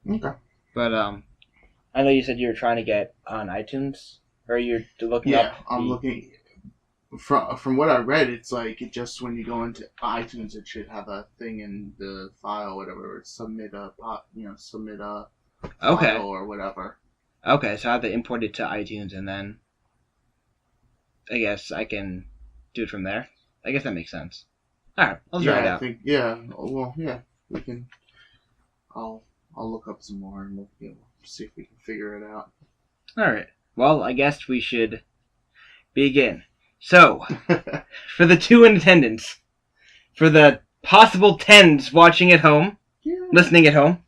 Okay. But I know you said you were trying to get on iTunes, or you're looking up. Yeah, I'm looking. From what I read, it's like just when you go into iTunes, it should have a thing in the file, whatever. Submit a Okay. file or whatever. Okay, so I have to import it to iTunes, and then I guess I can do it from there. I guess that makes sense. All right, I'll try it out. We can. I'll look up some more and we'll see if we can figure it out. All right. Well, I guess we should begin. So, for the 2 in attendance, for the possible 10s watching at home, listening at home,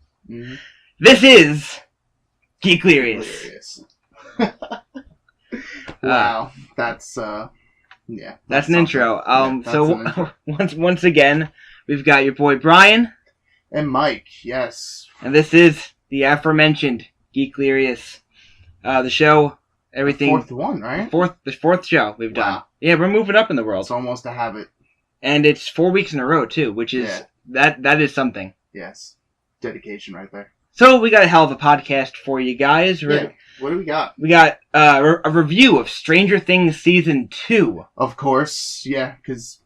this is Geeklirious. Wow, that's That's an intro. Once again, we've got your boy Brian and Mike. Yes, and this is the aforementioned Geeklirious, the show. Everything. The 4th one, right? The 4th show we've done. Yeah, we're moving up in the world. It's almost a habit. And it's 4 weeks in a row too, which is that is something. Yes, dedication right there. So we got a hell of a podcast for you guys. Yeah. What do we got? We got a review of Stranger Things Season 2. Of course, because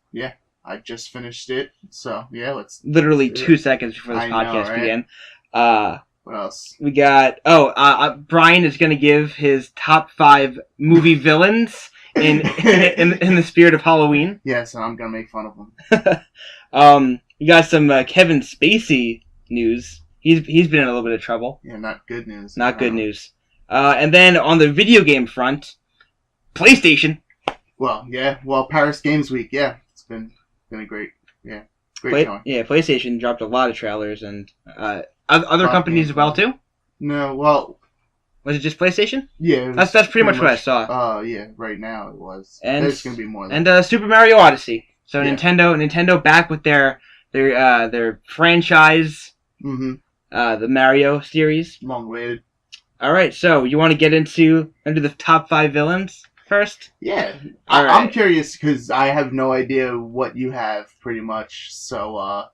I just finished it. So let's. Literally 2 seconds before this podcast began. What else? We got Brian is going to give his top 5 movie villains in the spirit of Halloween. Yes, and I'm going to make fun of them. You got some Kevin Spacey news. He's been in a little bit of trouble. Yeah, not good news. Not good news. And then on the video game front, PlayStation. Well, Paris Games Week. Yeah, it's been a great showing. Yeah, PlayStation dropped a lot of trailers and other companies as well too. No, well, was it just PlayStation? Yeah, that's pretty much what I saw. Right now it was. And there's gonna be more. And Super Mario Odyssey. So Nintendo back with their franchise. Mm-hmm. The Mario series. Long awaited. All right, so you want to get into the top 5 villains first? Yeah, I'm curious because I have no idea what you have pretty much. So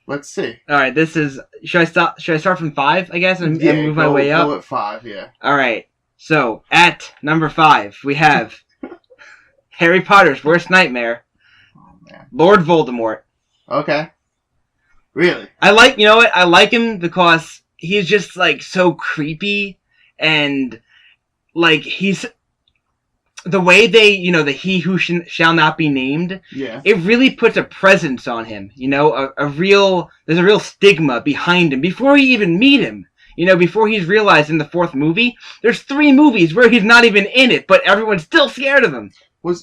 let's see. All right, this is. Should I start from 5? I guess and move my way up. Go at 5. Yeah. All right. So at number 5 we have Harry Potter's worst nightmare. Oh man. Lord Voldemort. Okay. Really? I like him because he's just like so creepy and like he's the way they, the he who shall not be named. Yeah. It really puts a presence on him, there's a real stigma behind him before you even meet him. Before he's realized in the 4th movie, there's 3 movies where he's not even in it, but everyone's still scared of him.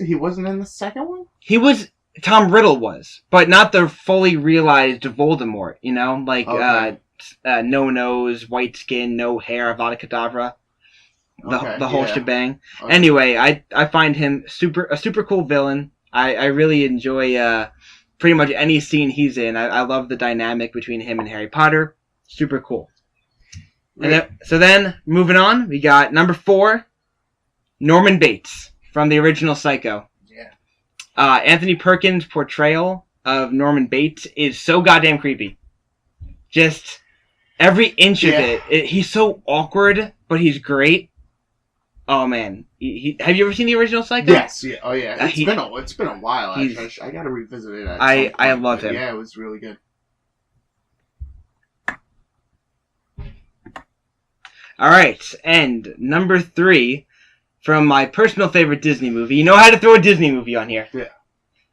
He wasn't in the 2nd one? He was. Tom Riddle was, but not the fully realized Voldemort, no nose, white skin, no hair, Avada Kedavra, the whole shebang. Okay. Anyway, I find him a super cool villain. I really enjoy pretty much any scene he's in. I love the dynamic between him and Harry Potter. Super cool. Right. So then, moving on, we got number 4, Norman Bates from the original Psycho. Anthony Perkins' portrayal of Norman Bates is so goddamn creepy. Just every inch of it. He's so awkward, but he's great. Oh man, have you ever seen the original Psycho? Yes. Yeah. Oh yeah. It's been a while. I gotta revisit it. I love him. Yeah, it was really good. All right, and number 3. From my personal favorite Disney movie, you know how to throw a Disney movie on here. Yeah.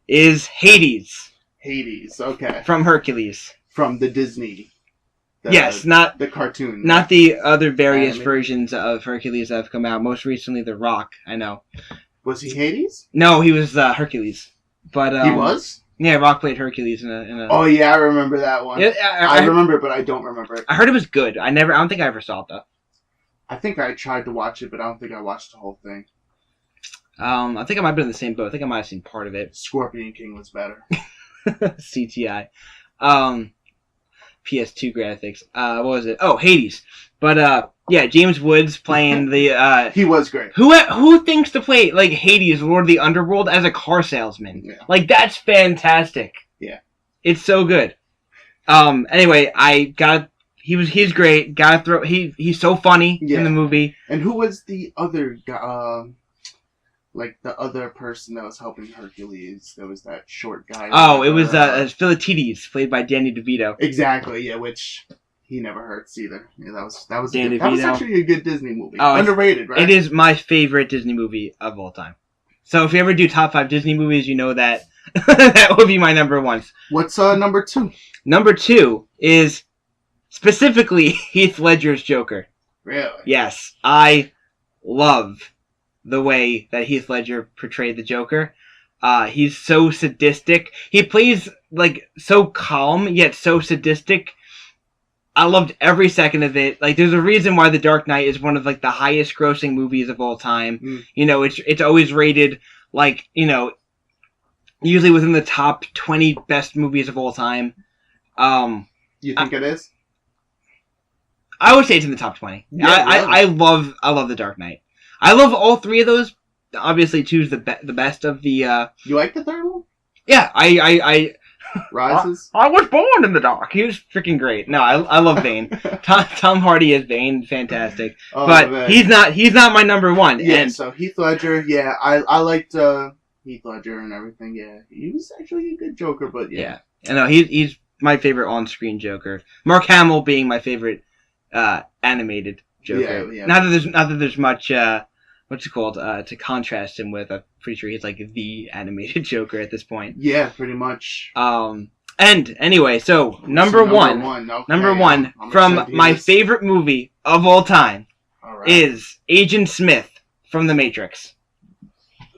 Is Hades. Hades, okay. From Hercules. From the Disney. Yes, not the cartoon. Not the other various versions of Hercules that have come out. Most recently, The Rock, I know. Was he Hades? No, he was Hercules. But he was? Yeah, Rock played Hercules in a... Oh yeah, I remember that one. Yeah, I remember it, but I don't remember it. I heard it was good. I don't think I ever saw it, though. I think I tried to watch it, but I don't think I watched the whole thing. I think I might have been in the same boat. I think I might have seen part of it. Scorpion King was better. CTI. PS2 graphics. What was it? Oh, Hades. But, James Woods playing the... he was great. Who thinks to play, Hades, Lord of the Underworld, as a car salesman? Yeah. That's fantastic. Yeah. It's so good. Anyway, he's great. Gotta throw he's so funny in the movie. And who was the other guy? Like the other person that was helping Hercules? There was that short guy. Oh, it was Philatides, played by Danny DeVito. Exactly. Yeah, which he never hurts either. Yeah, that was Danny DeVito. That was actually a good Disney movie. Underrated, right? It is my favorite Disney movie of all time. So if you ever do top 5 Disney movies, you know that that would be my number 1. What's number 2? Number 2 is specifically Heath Ledger's Joker. Really? Yes, I love the way that Heath Ledger portrayed the Joker. He's so sadistic. He plays like so calm yet so sadistic. I loved every second of it. Like, there's a reason why The Dark Knight is one of like the highest grossing movies of all time. You know, it's always rated like, you know, usually within the top 20 best movies of all time. You think it is? I would say it's in the top 20. Yeah, I love The Dark Knight. I love all 3 of those. Obviously, 2's the best of the. You like the third one? Yeah, I Rises. I was born in the dark. He was freaking great. No, I love Bane. Tom Hardy as Bane, fantastic. But man, he's not my number 1. Yeah. So Heath Ledger, yeah, I liked Heath Ledger and everything. Yeah, he was actually a good Joker. But yeah. You know, he's my favorite on-screen Joker. Mark Hamill being my favorite animated Joker. Yeah. Not that there's much what's it called to contrast him with. I'm pretty sure he's like the animated Joker at this point. Yeah, pretty much. And anyway, so number one from my favorite movie of all time is Agent Smith from The Matrix.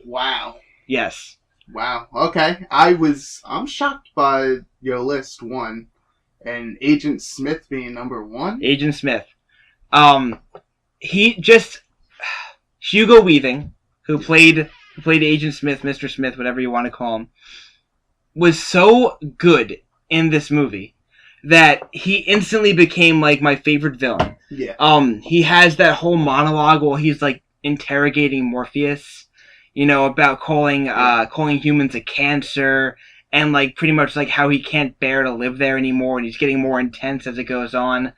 Wow. Yes. Wow. Okay. I'm shocked by your list, 1, and Agent Smith being number 1. Agent Smith. He just Hugo Weaving, who played Agent Smith, Mr. Smith, whatever you want to call him, was so good in this movie that he instantly became like my favorite villain. Yeah. He has that whole monologue while he's like interrogating Morpheus, you know, about calling humans a cancer and like pretty much like how he can't bear to live there anymore, and he's getting more intense as it goes on.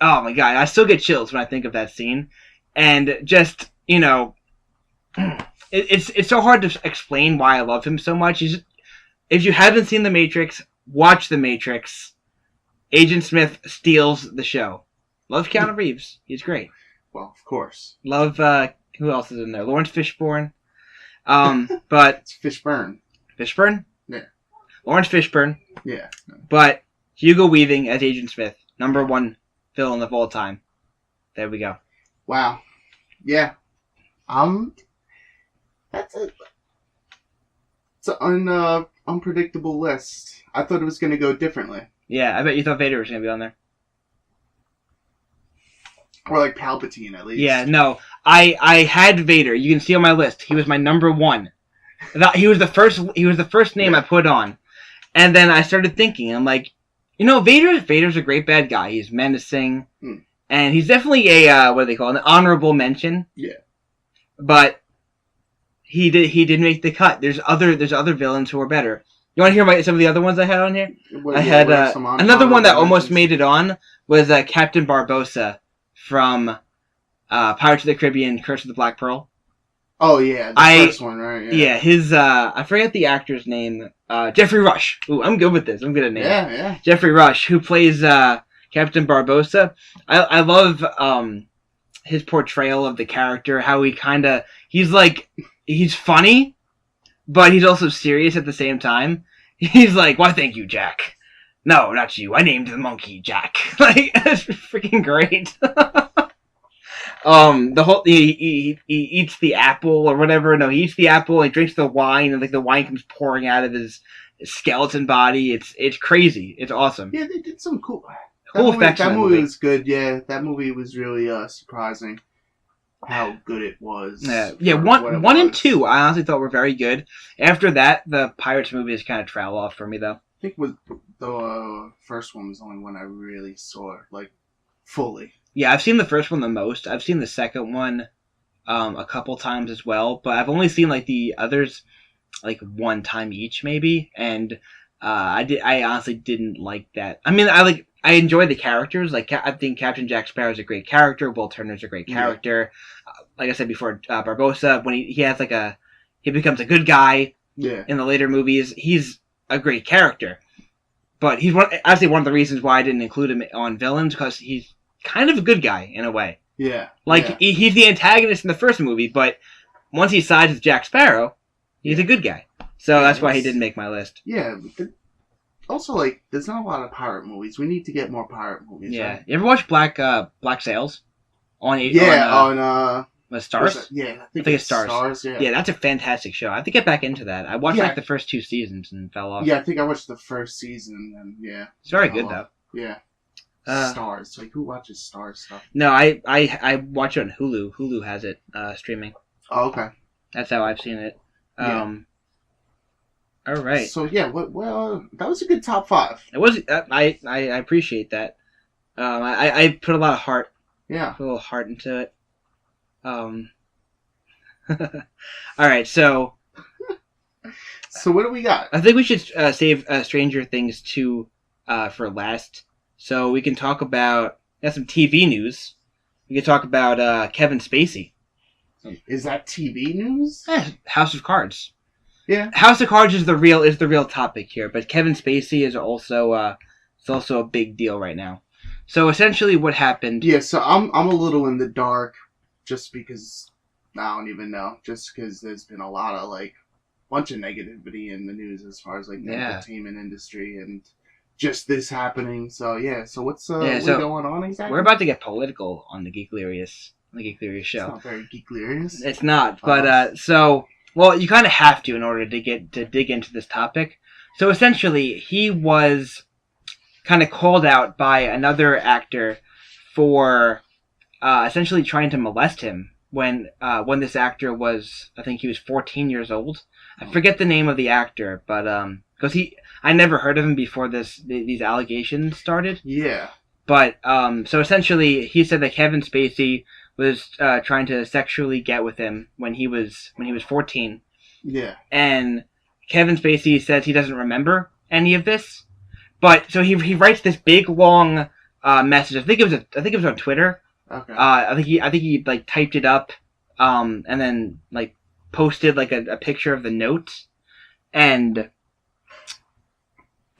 Oh my god, I still get chills when I think of that scene. And just, you know, it's so hard to explain why I love him so much. If you haven't seen The Matrix, watch The Matrix. Agent Smith steals the show. Love Keanu Reeves. He's great. Well, of course. Love, who else is in there? Lawrence Fishburne. But... It's Fishburne. Fishburne? Yeah. Lawrence Fishburne. Yeah. But Hugo Weaving as Agent Smith. Number 1 villain of all time. There we go. Wow. Yeah. That's it. It's an unpredictable list. I thought it was going to go differently. Yeah, I bet you thought Vader was going to be on there. Or like Palpatine, at least. Yeah, no. I had Vader. You can see on my list. He was my number 1. He was the first name I put on. And then I started thinking, I'm like, you know, Vader's a great bad guy. He's menacing. And he's definitely a, what do they call it? An honorable mention. Yeah. But he did make the cut. There's other villains who are better. You want to hear some of the other ones I had on here? I had another one that almost made it on was Captain Barbossa from Pirates of the Caribbean: Curse of the Black Pearl. Oh yeah, the first one, right? Yeah, his I forget the actor's name. Jeffrey Rush. Ooh, I'm good with this. I'm good at names. Yeah. Jeffrey Rush, who plays Captain Barbossa. I love his portrayal of the character. How he's funny, but he's also serious at the same time. He's like, "Why, thank you, Jack. No, not you. I named the monkey Jack." Like, that's freaking great. The whole he eats the apple or whatever. No, he eats the apple and drinks the wine, and like the wine comes pouring out of his skeleton body. It's crazy. It's awesome. Yeah, they did some cool effects. That movie was good. Yeah, that movie was really surprising how good it was. Yeah. One and 2, I honestly thought were very good. After that, the Pirates movies kind of trail off for me, though. I think the first one was the only one I really saw like fully. Yeah, I've seen the first one the most. I've seen the second one a couple times as well, but I've only seen like the others like one time each maybe, and I honestly didn't like that. I mean, enjoy the characters. Like I think Captain Jack Sparrow is a great character. Will Turner's a great character. Like I said before, Barbossa, when he has he becomes a good guy. Yeah. In the later movies, he's a great character. But he's actually one of the reasons why I didn't include him on villains, because he's kind of a good guy in a way. Yeah. Like he's the antagonist in the first movie, but once he sides with Jack Sparrow, he's a good guy. So that's why he didn't make my list. Yeah. Also, like, there's not a lot of pirate movies. We need to get more pirate movies. Yeah. Right? You ever watch Black Sails? On Stars? Yeah, I think it's Stars. Yeah, that's a fantastic show. I have to get back into that. I watched like the first 2 seasons and fell off. Yeah, I think I watched the first season and it's very good though. Yeah. Stars. Like, who watches Stars stuff? No, I watch it on Hulu. Hulu has it streaming. Oh, okay. That's how I've seen it. All right. So yeah, well, that was a good top 5. It was. I appreciate that. I put a lot of heart. Yeah. Put a little heart into it. All right. So. So what do we got? I think we should save Stranger Things 2 for last, so we can talk about some TV news. We can talk about Kevin Spacey. Is that TV news? House of Cards. Yeah. House of Cards is the real topic here, but Kevin Spacey is also it's also a big deal right now. So essentially, what happened? Yeah. So I'm a little in the dark, just because I don't even know. Just because there's been a lot of bunch of negativity in the news as far as the entertainment industry and just this happening. So yeah. So what's going on exactly? We're about to get political on the Geeklirious show. It's not very Geeklirious. It's not, but well, you kind of have to in order to dig into this topic. So essentially, he was kind of called out by another actor for essentially trying to molest him when this actor was, I think he was 14 years old. I forget the name of the actor, but because I never heard of him before these allegations started. Yeah. But so essentially, he said that Kevin Spacey was trying to sexually get with him when he was 14. Yeah. And Kevin Spacey says he doesn't remember any of this. But so he writes this big long message. I think it was on Twitter. Okay. I think he typed it up and then posted a picture of the notes, and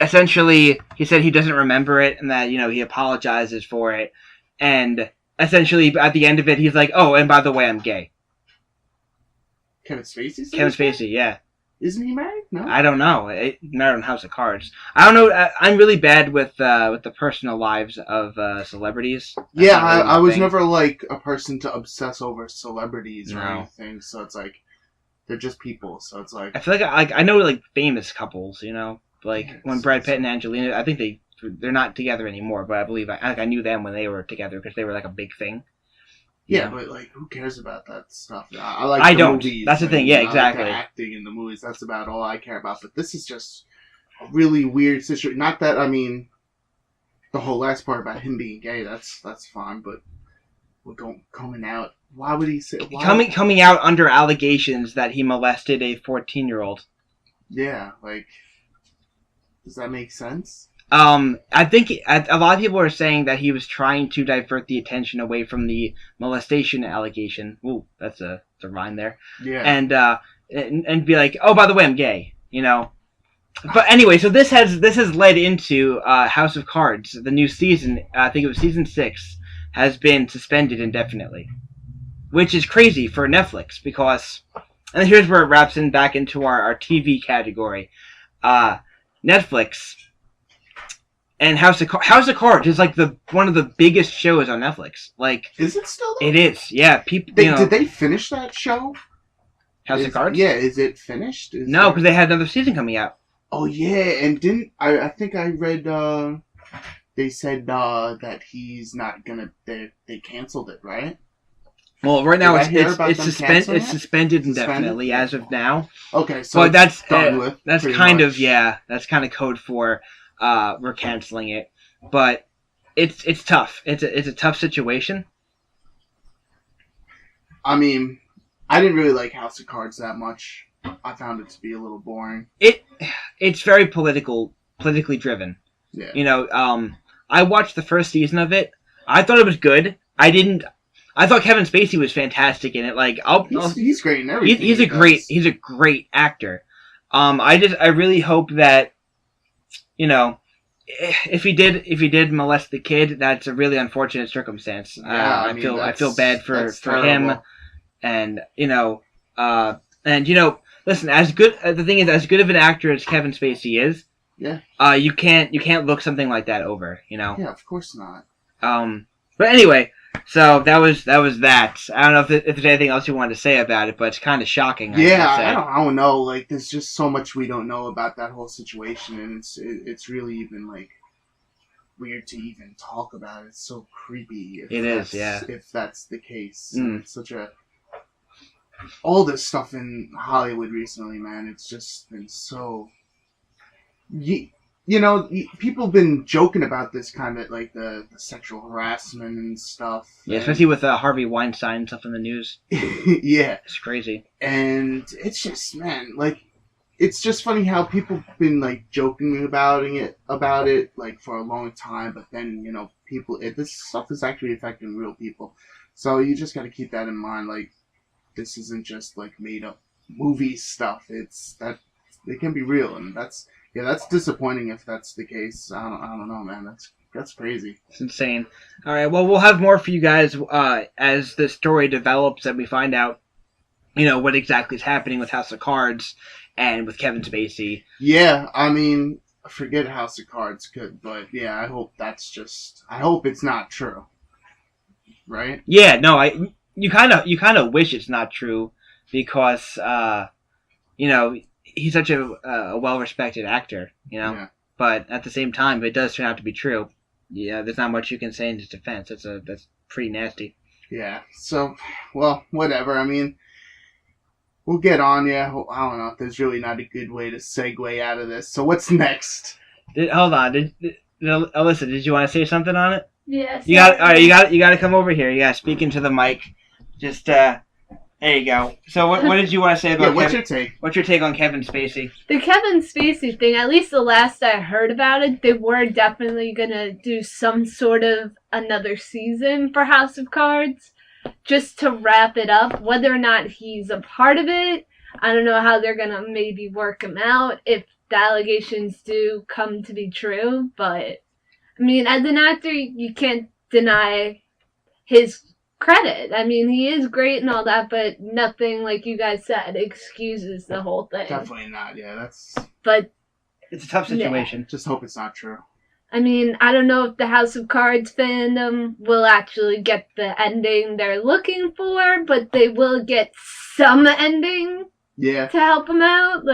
essentially he said he doesn't remember it and that he apologizes for it, and essentially at the end of it he's like, oh, and by the way, I'm gay. Kevin Spacey? Kevin Spacey, yeah. Isn't he married? No, I don't know. Married on House of Cards. I don't know. I'm really bad with the personal lives of celebrities. Yeah, I was never a person to obsess over celebrities or anything. So it's they're just people. So it's I feel I know famous couples. When Brad Pitt and Angelina. I think they're not together anymore, but I believe I knew them when they were together because they were a big thing. Yeah, but who cares about that stuff? I don't. Movies. That's the thing. Yeah, exactly. The acting in the movies. That's about all I care about. But this is just a really weird situation. Not that the whole last part about him being gay. That's fine. But we're coming out. Why would he say coming out under allegations that he molested a 14-year-old? Yeah, does that make sense? I think a lot of people are saying that he was trying to divert the attention away from the molestation allegation. Ooh, that's a rhyme there. Yeah. And be like, oh, by the way, I'm gay. But anyway, so this has led into House of Cards. The new season, I think it was season 6, has been suspended indefinitely, which is crazy for Netflix because, and here's where it wraps in back into our TV category. Netflix. And House of Cards is one of the biggest shows on Netflix. Is it still there? It is, yeah. People, did they finish that show? House of Cards? Yeah, is it finished? No, because they had another season coming out. Oh yeah, and I think I read they said that he's not gonna. They canceled it, right? Well, right now it's suspended indefinitely as of now. Okay, so but that's kind of code for. We're canceling it, but it's tough. It's a tough situation. I mean, I didn't really like House of Cards that much. I found it to be a little boring. It's very politically driven. Yeah. I watched the first season of it. I thought it was good. I thought Kevin Spacey was fantastic in it. Like, he's great in everything. He's a great actor. I really hope that, you know, if he did molest the kid, that's a really unfortunate circumstance. Yeah, I feel bad for him, and listen, the thing is, as good of an actor as Kevin Spacey is, you can't look something like that over, Yeah, of course not. But anyway, so that was that. I don't know if there's anything else you wanted to say about it, but it's kind of shocking. I don't know. Like, there's just so much we don't know about that whole situation, and it's really even like weird to even talk about. It's so creepy. If that's the case, it's such a all this stuff in Hollywood recently, man. It's just been so. People have been joking about this kind of, like, the sexual harassment and stuff. Yeah, especially with Harvey Weinstein and stuff in the news. Yeah. It's crazy. And it's just, man, like, it's just funny how people have been, like, joking about it, like, for a long time, but then, this stuff is actually affecting real people. So you just gotta keep that in mind, like, this isn't just, like, made-up movie stuff. It's that it can be real, and that's disappointing if that's the case. I don't know, man. That's crazy. It's insane. All right, well, we'll have more for you guys as the story develops and we find out, what exactly is happening with House of Cards and with Kevin Spacey. Yeah, I mean, forget House of Cards, but yeah, I hope it's not true. Right? Yeah, no, you kind of wish it's not true because he's such a well-respected actor, Yeah. But at the same time, if it does turn out to be true, yeah, there's not much you can say in his defense. That's pretty nasty. Yeah. So, well, whatever. I mean, we'll get on. Yeah. I don't know. There's really not a good way to segue out of this. So what's next? Hold on. Alyssa, did you want to say something on it? Yes. You got to come over here. You got to speak into the mic. Just there you go. So what did you want to say about what's your take? What's your take on Kevin Spacey? The Kevin Spacey thing, at least the last I heard about it, they were definitely going to do some sort of another season for House of Cards just to wrap it up. Whether or not he's a part of it, I don't know how they're going to maybe work him out if the allegations do come to be true. But, I mean, as an actor, you can't deny his credit. I mean, he is great and all that, but nothing, like you guys said, excuses the whole thing. Definitely not. Yeah, But it's a tough situation. Yeah. Just hope it's not true. I mean, I don't know if the House of Cards fandom will actually get the ending they're looking for, but they will get some ending. Yeah. To help them out,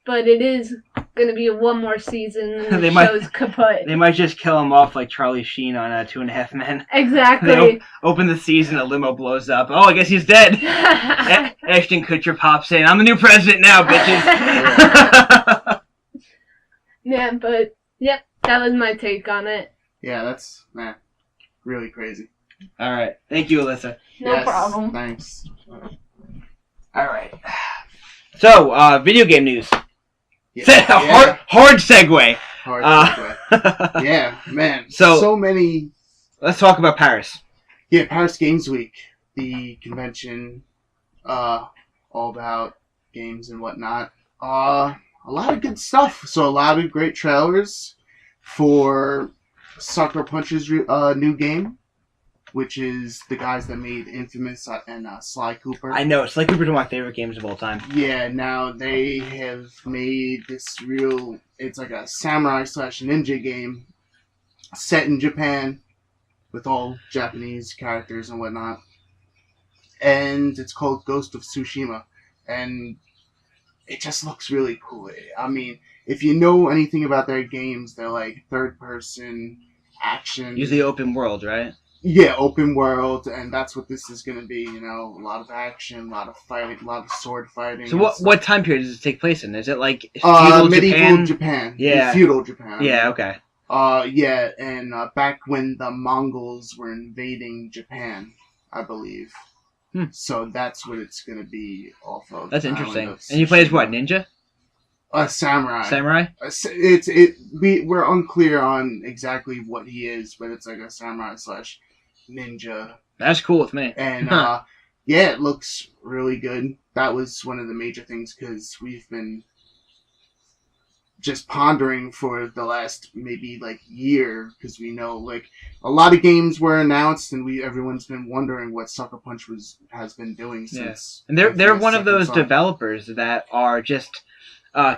but it is going to be one more season and the show's kaput. They might just kill him off like Charlie Sheen on 2.5 Men. Exactly. They open the season, a limo blows up. Oh, I guess he's dead. Ashton Kutcher pops in. I'm the new president now, bitches. Yeah, but, yep, that was my take on it. Yeah, that's, really crazy. All right. Thank you, Alyssa. No problem. Thanks. All right. So, video game news. Yeah. Hard segue. Hard segue. Yeah, man. So many. Let's talk about Paris. Yeah, Paris Games Week, the convention, all about games and whatnot. A lot of good stuff. So a lot of great trailers for Sucker Punch's new game, which is the guys that made Infamous and Sly Cooper. I know. Sly Cooper's one of my favorite games of all time. Yeah, now they have made this it's like a samurai/ninja game set in Japan with all Japanese characters and whatnot. And it's called Ghost of Tsushima. And it just looks really cool. I mean, if you know anything about their games, they're like third-person action. Usually open world, right? Yeah, open world, and that's what this is going to be, a lot of action, a lot of fighting, a lot of sword fighting. So what time period does it take place in? Is it like feudal medieval Japan? Yeah. Feudal Japan. Yeah, okay. Yeah, and back when the Mongols were invading Japan, I believe. So that's what it's going to be off of. That's interesting. And you play as what, ninja? A samurai. Samurai? We're unclear on exactly what he is, but it's like a samurai / ninja. That's cool with me. And yeah, it looks really good. That was one of the major things because we've been just pondering for the last maybe like year because we know like a lot of games were announced and everyone's been wondering what Sucker Punch has been doing since. And they're one of those developers that are just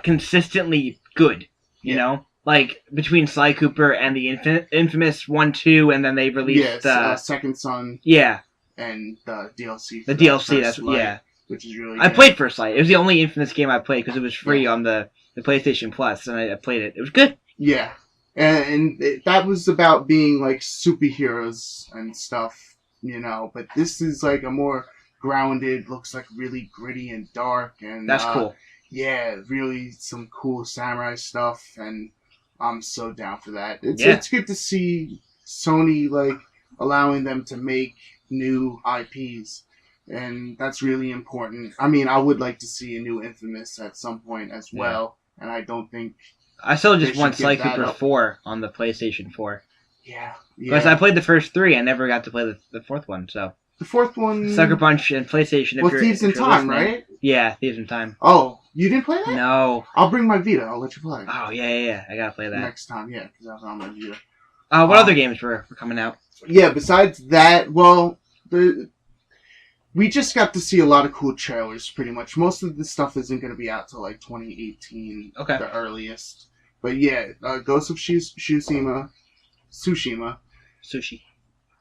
consistently good, you know, like between Sly Cooper and the infamous 1, 2, and then they released Second Son. Yeah, and the DLC. The DLC, that's Light, which is really. I played First Light. It was the only Infamous game I played because it was free on the PlayStation Plus, and I played it. It was good. Yeah, and that was about being like superheroes and stuff, you know. But this is like a more grounded, looks like really gritty and dark, and that's cool. Yeah, really some cool samurai stuff, and I'm so down for that. It's good to see Sony like allowing them to make new IPs. And that's really important. I mean, I would like to see a new Infamous at some point as well. And I don't think... I still just want Sly Cooper 4 on the PlayStation 4. Yeah. Because I played the first 3. I never got to play the fourth one, so... The fourth one... Sucker Punch and PlayStation. Well, Thieves in Time, right? Yeah, Thieves in Time. Oh, you didn't play that? No. I'll bring my Vita. I'll let you play. Oh, yeah. I gotta play that. Next time, yeah, because I was on my Vita. What other games were coming out? Yeah, besides that, well... We just got to see a lot of cool trailers, pretty much. Most of the stuff isn't going to be out till like 2018, the earliest. But yeah, Ghost of Tsushima. Sushi.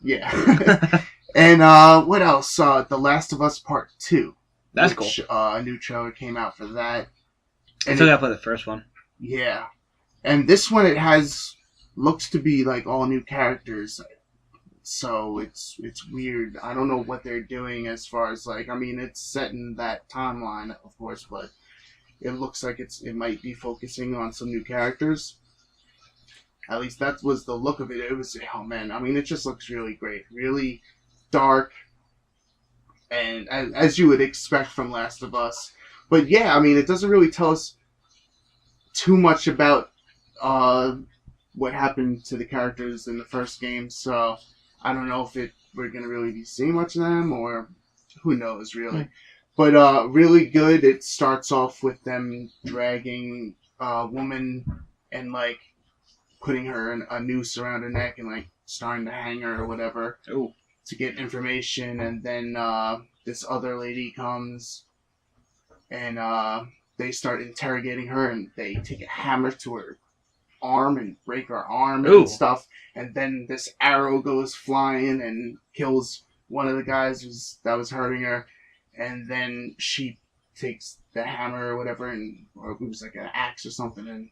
Yeah. And what else? The Last of Us Part 2. That's cool. A new trailer came out for that. And I still got to play the first one. Yeah. And this one, looks to be like all new characters. So it's weird. I don't know what they're doing as far as like, I mean, it's set in that timeline, of course, but it looks like it might be focusing on some new characters. At least that was the look of it. It was, oh man, I mean, it just looks really great. Really dark. And as you would expect from Last of Us. But yeah, I mean, it doesn't really tell us too much about what happened to the characters in the first game, so... I don't know if we're going to really be seeing much of them, or who knows, really. But really good. It starts off with them dragging a woman and, like, putting her in a noose around her neck and, like, starting to hang her or whatever to get information. And then this other lady comes and they start interrogating her, and they take a hammer to her arm and break her arm and stuff, and then this arrow goes flying and kills one of the guys that was hurting her, and then she takes the hammer or whatever, or it was like an axe or something, and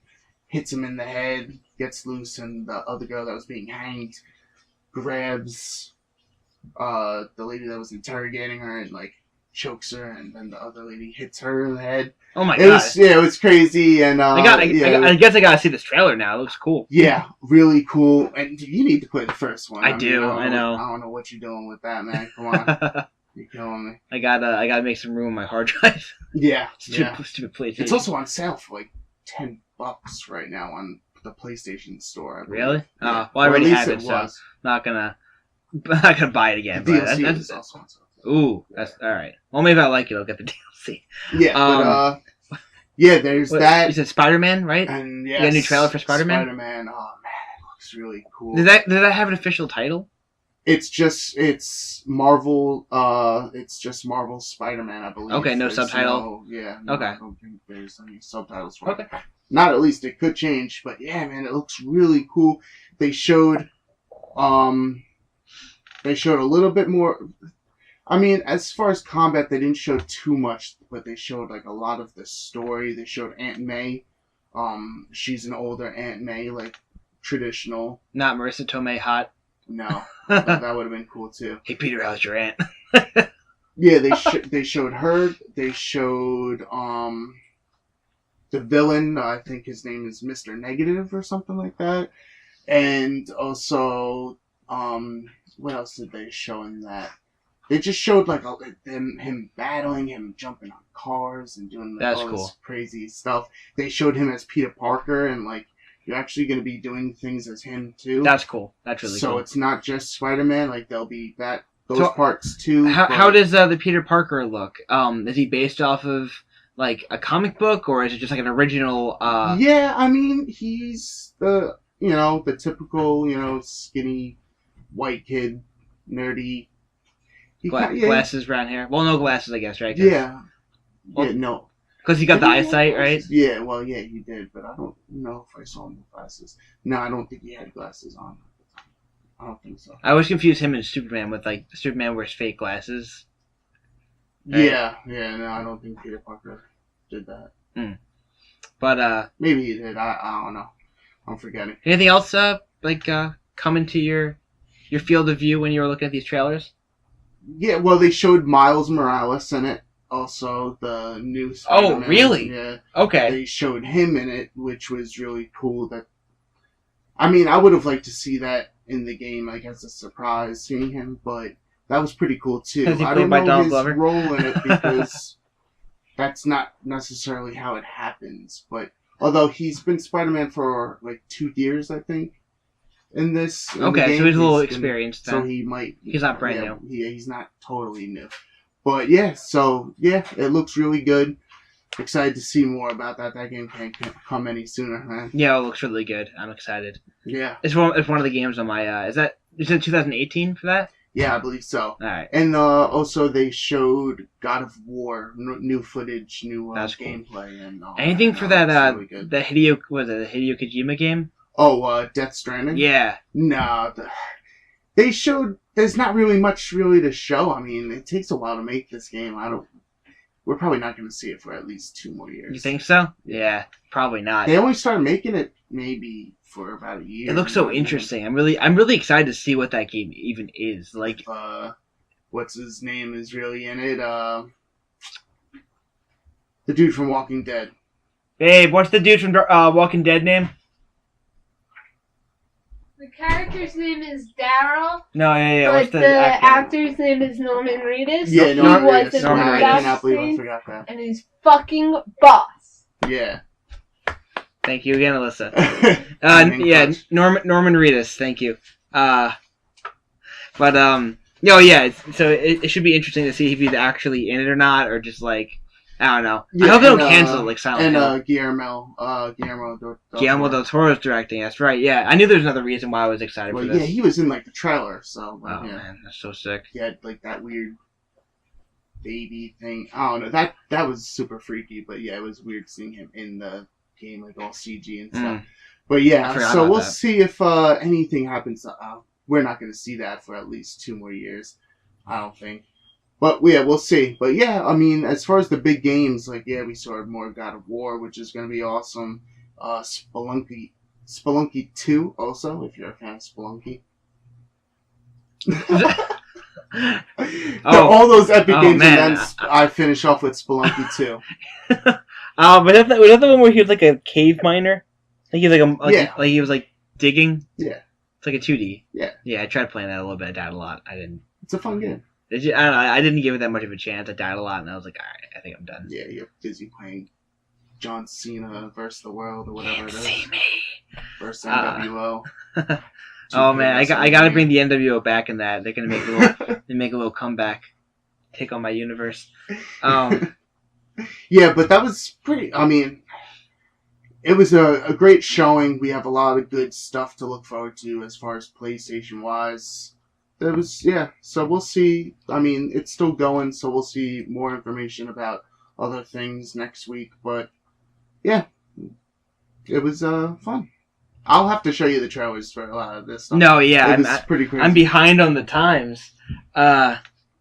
hits him in the head, gets loose, and the other girl that was being hanged grabs the lady that was interrogating her and like chokes her, and then the other lady hits her in the head. Oh my god! It was crazy, and I guess I gotta see this trailer now. It looks cool. Yeah, really cool. And you need to play the first one. I know. I don't know what you're doing with that, man. Come on, you're killing me. I gotta make some room on my hard drive. Yeah, stupid PlayStation. It's also on sale for like $10 right now on the PlayStation Store. I believe. Really? Yeah. Well, I already have it, so not gonna buy it again. The DLC is also on sale. Ooh, that's all right. Well, maybe I like it. I'll get the DLC. Yeah, there's that. You said Spider-Man, right? And you got a new trailer for Spider-Man? Spider-Man, oh man, it looks really cool. Did that have an official title? It's Marvel. It's just Marvel Spider-Man, I believe. Okay, no subtitle. Okay. I don't think there's any subtitles for it. Not at least. It could change, but yeah, man, it looks really cool. They showed a little bit more. I mean, as far as combat, they didn't show too much, but they showed like a lot of the story. They showed Aunt May. She's an older Aunt May, like traditional. Not Marissa Tomei hot. No, that would have been cool too. Hey Peter, how's your aunt? Yeah, they showed her. They showed the villain. I think his name is Mr. Negative or something like that. And also, what else did they show in that? they just showed like him battling, him jumping on cars and doing like, all this crazy stuff. They showed him as Peter Parker, and like you're actually going to be doing things as him too. That's cool. That's really cool. So it's not just Spider-Man. Like there'll be those parts too. How does the Peter Parker look? Is he based off of like a comic book, or is it just like an original? Yeah, I mean he's the typical skinny white kid, nerdy. Glasses, brown hair. Well, no glasses, I guess, right? No. Because he got the eyesight, right? Yeah, well, yeah, he did, but I don't know if I saw him with glasses. No, I don't think he had glasses on. I don't think so. I always confuse him and Superman with, like, Superman wears fake glasses. Right? Yeah, no, I don't think Peter Parker did that. But, maybe he did, I don't know. I'm forgetting. Anything else, come into your field of view when you were looking at these trailers? Yeah, well, they showed Miles Morales in it. Also, the new Spider-Man. Oh, really? Yeah. Okay. They showed him in it, which was really cool. I mean, I would have liked to see that in the game, like, as a surprise, seeing him, but that was pretty cool, too. I don't know his role in it, because that's not necessarily how it happens. But, although he's been Spider-Man for, like, 2 years, I think. In the game, so he's a little experienced then. So he might... He's not brand new. He's not totally new. But it looks really good. Excited to see more about that. That game can't come any sooner, man. Yeah, it looks really good. I'm excited. Yeah. It's one of the games on my... is it 2018 for that? Yeah, I believe so. All right. And also they showed God of War, new footage, new gameplay. And all anything that. For that, really the Hideo Kojima game? Oh, Death Stranding? Yeah. No, they showed... There's not really much to show. I mean, it takes a while to make this game. We're probably not going to see it for at least 2 more years. You think so? Yeah, probably not. They only started making it maybe for about a year. It looks so interesting. I'm really excited to see what that game even is. Like, what's his name is really in it? The dude from Walking Dead. Babe, what's the dude from Walking Dead name? The character's name is Daryl. No, yeah. But the actor's name is Norman Reedus. Yeah, Norman Reedus. I cannot believe I forgot that. And he's fucking boss. Yeah. Thank you again, Alyssa. Norman Reedus. Thank you. So it should be interesting to see if he's actually in it or not, or just like, I don't know. Yeah, I hope they don't cancel it like Silent Hill. And Guillermo del Toro's directing. That's right. Yeah, I knew there was another reason why I was excited for this. Yeah, he was in like the trailer. So. Oh man, that's so sick. He had like that weird baby thing. I don't know. That was super freaky. But yeah, it was weird seeing him in the game, like all CG and stuff. But yeah, so we'll see if anything happens. We're not going to see that for at least 2 more years. I don't think. But yeah, we'll see. But yeah, I mean, as far as the big games, like we saw more God of War, which is going to be awesome. Spelunky 2 also, if you're a fan of Spelunky. All those epic games, man. And then I finish off with Spelunky 2. But was that the one where he was like a cave miner? Like he was like he was like digging. Yeah, it's like a 2D. Yeah. I tried playing that a little bit. I died a lot. I didn't. It's a fun game. I don't know. I didn't give it that much of a chance. I died a lot, and I was like, all right, I think I'm done. Yeah, you're busy playing John Cena versus the World or whatever it is. See me. Versus NWO. Oh man, I got to bring the NWO back in that. They're gonna make a little comeback, take on my universe. Yeah, but that was pretty. I mean, it was a great showing. We have a lot of good stuff to look forward to as far as PlayStation wise. So we'll see. I mean, it's still going, so we'll see more information about other things next week. But yeah, it was fun. I'll have to show you the trailers for a lot of this stuff. No, yeah, I'm pretty crazy. I'm behind on the times.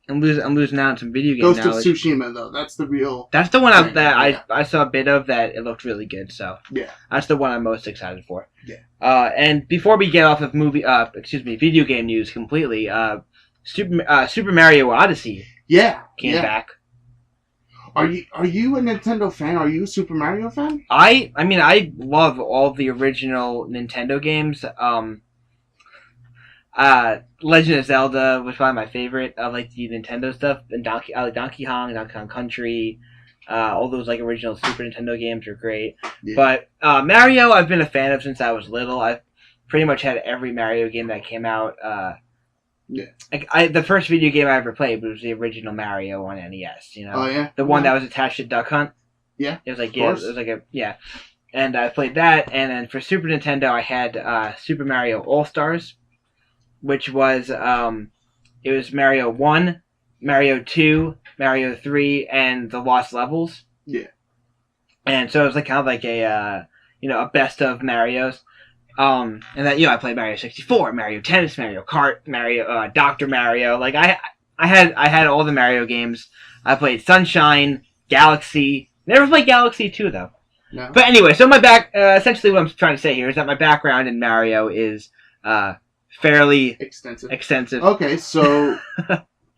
I'm losing out on some video game Ghost knowledge. of Tsushima, though, that's the real. That's the one I saw a bit of that. It looked really good. So yeah, that's the one I'm most excited for. Yeah. And before we get off of video game news completely, Super Mario Odyssey. Came back. Are you a Nintendo fan? Are you a Super Mario fan? I mean, I love all the original Nintendo games. Legend of Zelda was probably my favorite. I like the Nintendo stuff, and I like Donkey Kong Country. All those like original Super Nintendo games are great. Yeah. But Mario, I've been a fan of since I was little. I've pretty much had every Mario game that came out. The first video game I ever played was the original Mario on NES. You know, oh yeah, the one that was attached to Duck Hunt. Yeah, it was like and I played that. And then for Super Nintendo, I had Super Mario All Stars, which was it was Mario 1, Mario 2, Mario 3, and the Lost Levels. Yeah. And so it was like kind of like a a best of Marios. And then I played Mario 64, Mario Tennis, Mario Kart, Mario Dr. Mario. Like I had all the Mario games. I played Sunshine, Galaxy. Never played Galaxy 2 though. No. But anyway, so essentially what I'm trying to say here is that my background in Mario is fairly extensive. Okay, so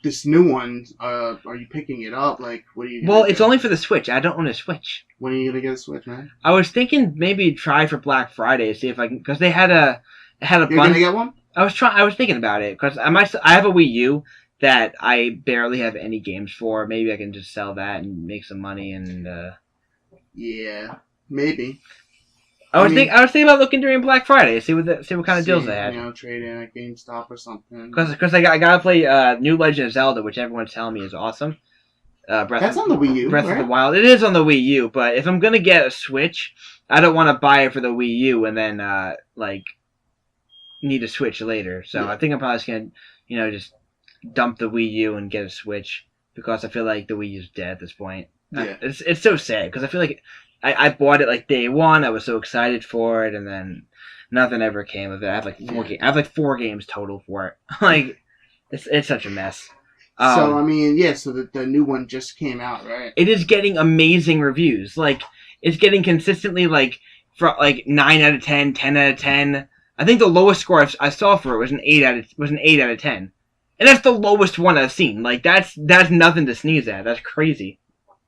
this new one, are you picking it up? Like, what are you? Well, it's only for the Switch. I don't own a Switch. When are you gonna get a Switch, man? I was thinking maybe try for Black Friday to see if I can, because they had a You're gonna get one? I was thinking about it because I have a Wii U that I barely have any games for. Maybe I can just sell that and make some money and. Yeah, maybe. I was thinking about looking during Black Friday, see what kind of deals they had. Trade in at GameStop or something. Because I gotta play New Legend of Zelda, which everyone's telling me is awesome. That's on the Wii U. Breath of the Wild. It is on the Wii U, but if I'm gonna get a Switch, I don't want to buy it for the Wii U and then need a Switch later. So I think I'm probably just gonna just dump the Wii U and get a Switch because I feel like the Wii U's dead at this point. Yeah. It's so sad because I feel like I bought it like day one. I was so excited for it, and then nothing ever came of it. I have like 4 games. I have like 4 games total for it. Like it's such a mess. So I mean, so the new one just came out, right? It is getting amazing reviews. Like it's getting consistently like 9 out of 10, 10 out of 10. I think the lowest score I saw for it was an 8 out of 10, and that's the lowest one I've seen. Like that's nothing to sneeze at. That's crazy.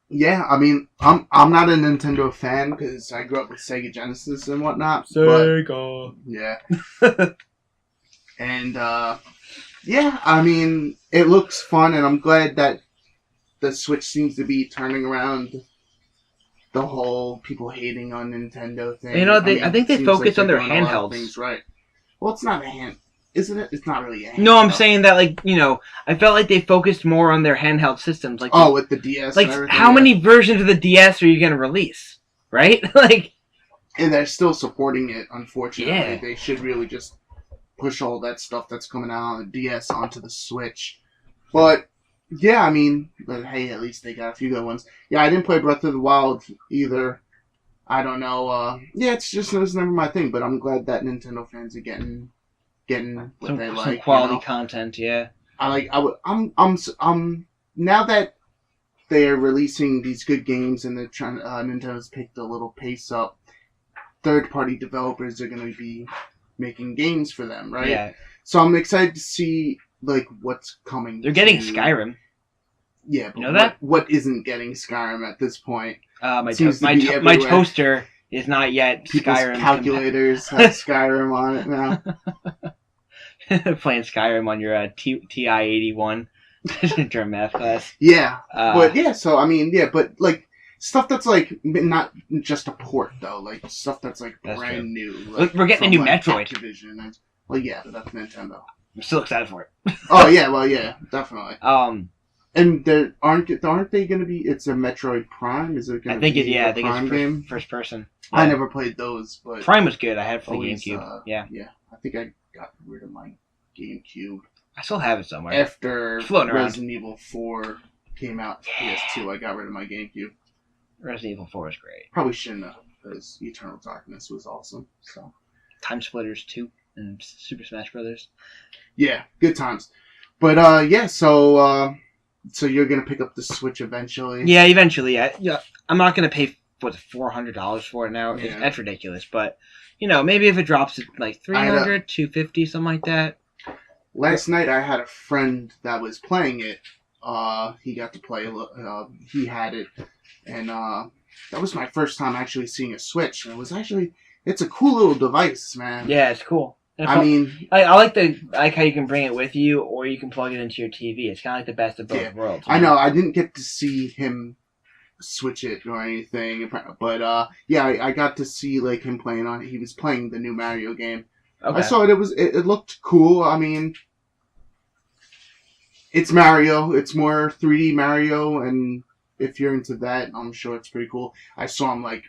Yeah, I mean, I'm not a Nintendo fan because I grew up with Sega Genesis and whatnot. Sega. Yeah. And, I mean, it looks fun, and I'm glad that the Switch seems to be turning around the whole people hating on Nintendo thing. I think they focus on their handhelds. Things right. Well, it's not a hand... Isn't it? It's not really a handheld. No, I'm saying that, I felt like they focused more on their handheld systems. With the DS like, and everything. How many versions of the DS are you going to release? Right? And they're still supporting it, unfortunately. Yeah. They should really just push all that stuff that's coming out on the DS onto the Switch. But, yeah, I mean, hey, at least they got a few good ones. Yeah, I didn't play Breath of the Wild either. I don't know. It's never my thing, but I'm glad that Nintendo fans are getting what they like. Some quality content, yeah. I'm now that they're releasing these good games and they're trying. Nintendo's picked a little pace up. Third-party developers are going to be making games for them, right? Yeah. So I'm excited to see what's coming. They're getting Skyrim. Yeah, but you know that? What isn't getting Skyrim at this point? My toaster is not yet People's Skyrim. Calculators have Skyrim on it now. Playing Skyrim on your TI-81 during math class. Yeah, so I mean, but stuff that's not just a port though, stuff that's brand new. We're getting a new Metroid. Activision. But that's Nintendo. I'm still excited for it. Oh yeah, well yeah, definitely. And aren't they going to be? It's a Metroid Prime. Is it going to be? I think Prime it's first person. Yeah. I never played those, but Prime was good. I had it for the GameCube. Yeah. I think I got rid of my GameCube. I still have it somewhere. After Resident Evil 4 came out to PS2, I got rid of my GameCube. Resident Evil 4 is great. Probably shouldn't have, because Eternal Darkness was awesome. So Time Splitters 2 and Super Smash Brothers. Yeah, good times. But so you're gonna pick up the Switch eventually? Yeah, eventually. I'm not gonna pay $400 for it now. Yeah. That's ridiculous. But maybe if it drops to $300, $250, something like that. Last night I had a friend that was playing it. He got to play. He had it, and that was my first time actually seeing a Switch. And it's a cool little device, man. Yeah, it's cool. I mean, I like how you can bring it with you, or you can plug it into your TV. It's kind of like the best of both worlds. I know. I didn't get to see him switch it or anything, but I got to see like him playing on it. He was playing the new Mario game. Okay. I saw it. It looked cool. I mean, it's Mario. It's more 3D Mario, and if you're into that, I'm sure it's pretty cool. I saw him like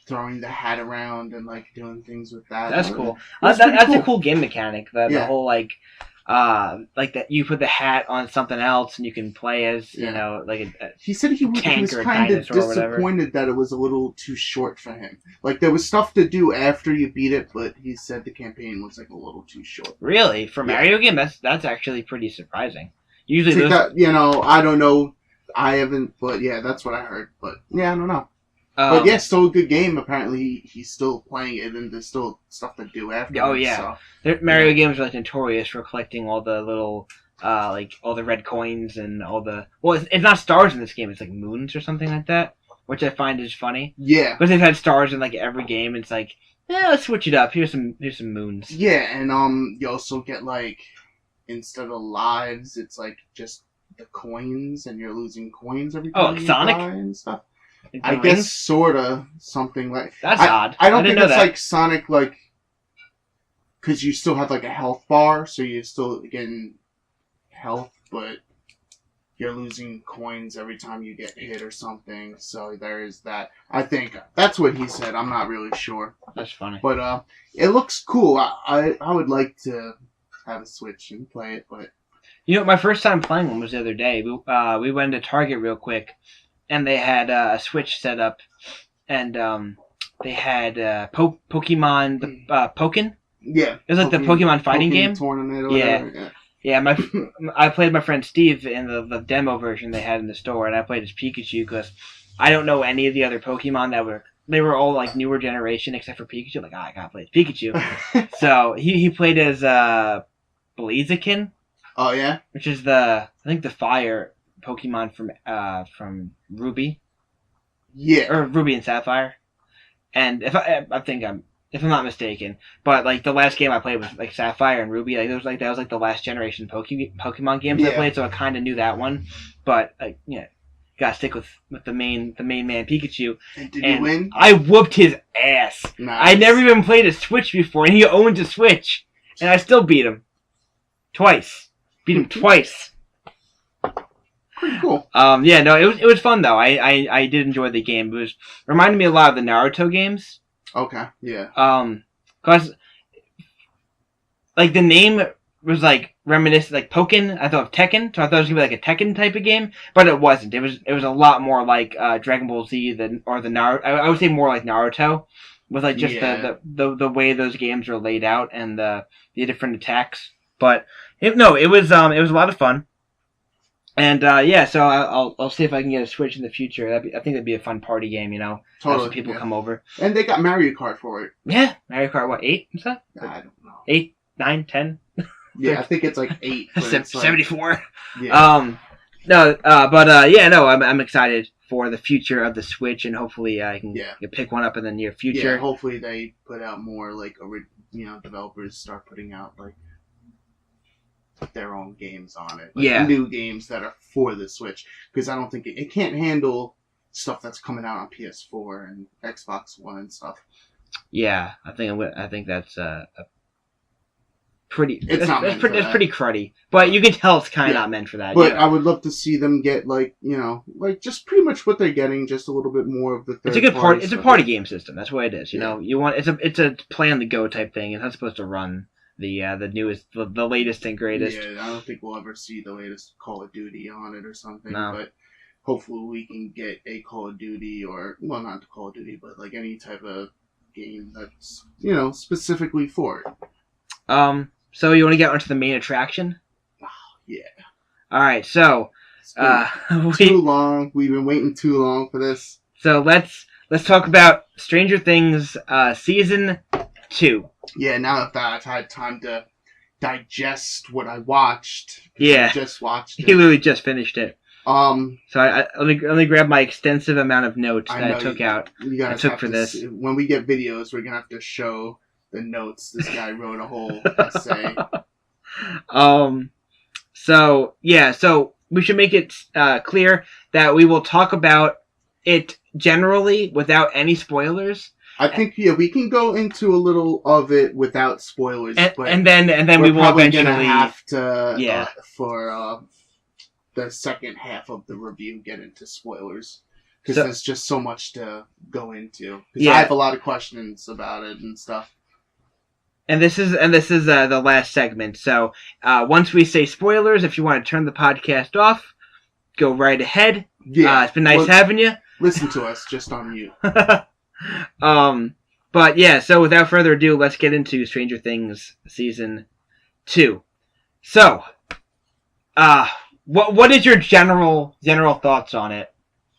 throwing the hat around and like doing things with that. That's cool. That's cool. A cool game mechanic. The whole like that you put the hat on something else and you can play as you know like he said he was kind of disappointed that it was a little too short for him. Like there was stuff to do after you beat it, but he said the campaign was like a little too short. Really, for Mario game, that's actually pretty surprising. Usually, I don't know. I haven't, but yeah, that's what I heard. But yeah, I don't know. But yeah, still a good game. Apparently, he's still playing it, and there's still stuff to do after. Oh yeah, so, Mario games are like notorious for collecting all the little, like all the red coins and all the. Well, it's not stars in this game; it's like moons or something like that, which I find is funny. Yeah, because they've had stars in like every game. It's like, let's switch it up. Here's some moons. Yeah, and you also get like instead of lives, it's like just the coins, and you're losing coins every time you Sonic die and stuff. I guess sorta something like that's odd. I don't think it's like Sonic, like because you still have like a health bar, so you're still getting health, but you're losing coins every time you get hit or something. So there is that. I think that's what he said. I'm not really sure. That's funny, but it looks cool. I would like to have a Switch and play it, but my first time playing one was the other day. We went to Target real quick. And they had a Switch set up, and they had Pokemon Pokken. Yeah, it was like the Pokemon fighting game. Tournament or whatever. Yeah. I played my friend Steve in the demo version they had in the store, and I played as Pikachu because I don't know any of the other Pokemon they were all like newer generation except for Pikachu. Like, I gotta play as Pikachu. So he played as Blaziken. Oh yeah, which is the fire Pokemon from Ruby, or Ruby and Sapphire, and if I'm not mistaken, but like the last game I played was like Sapphire and Ruby, like that was like the last generation Pokemon games I played, so I kind of knew that one, but gotta stick with the main man Pikachu. And did you win? I whooped his ass. Nice. I never even played a Switch before, and he owns a Switch, and I still beat him twice. Beat him twice. Pretty cool. It was fun though. I did enjoy the game. It reminded me a lot of the Naruto games. Okay, yeah. Cause like the name was like reminiscent, like Pokken. I thought of Tekken, so I thought it was gonna be like a Tekken type of game, but it wasn't. It was a lot more like Dragon Ball Z or the Naruto. I would say more like Naruto, with like just the way those games are laid out and the different attacks. But it was a lot of fun. And so I'll see if I can get a Switch in the future. I think that'd be a fun party game, Totally. Have some people come over. And they got Mario Kart for it. Yeah, Mario Kart. What, 8? Is that? I don't know. 8, 9, 10. Yeah, I think it's like 8. 74. Yeah. I'm excited for the future of the Switch, and hopefully I can pick one up in the near future. Yeah, hopefully they put out more like developers start putting out like their own games on it. Like new games that are for the Switch, because I don't think it can't handle stuff that's coming out on PS4 and Xbox One and stuff. Yeah, I think that's pretty. It's pretty cruddy, but you can tell it's kind of not meant for that. But I would love to see them get like just pretty much what they're getting, just a little bit more of the. It's a good party. It's a party game system. That's what it is. You know, you want it's a play on the go type thing. It's not supposed to run the newest, the latest and greatest. Yeah, I don't think we'll ever see the latest Call of Duty on it or something. No. But hopefully we can get a Call of Duty, or not the Call of Duty, but like any type of game that's specifically for it. So you want to get onto the main attraction? Oh, yeah. All right. So too long. We've been waiting too long for this. So let's talk about Stranger Things season 2. Yeah, now that I've had time to digest what I watched. Yeah. I just watched it. He literally just finished it. So let me grab my extensive amount of notes that I took out. I took for this. When we get videos, we're gonna have to show the notes. This guy wrote a whole essay. So we should make it clear that we will talk about it generally without any spoilers. I think we can go into a little of it without spoilers, and then we will eventually gonna have to for the second half of the review get into spoilers because there's just so much to go into. Because I have a lot of questions about it and stuff. And this is the last segment. So once we say spoilers, if you want to turn the podcast off, go right ahead. Yeah, it's been nice having you. Listen to us just on mute. But yeah, so without further ado, let's get into Stranger Things Season 2. So, what is your general thoughts on it?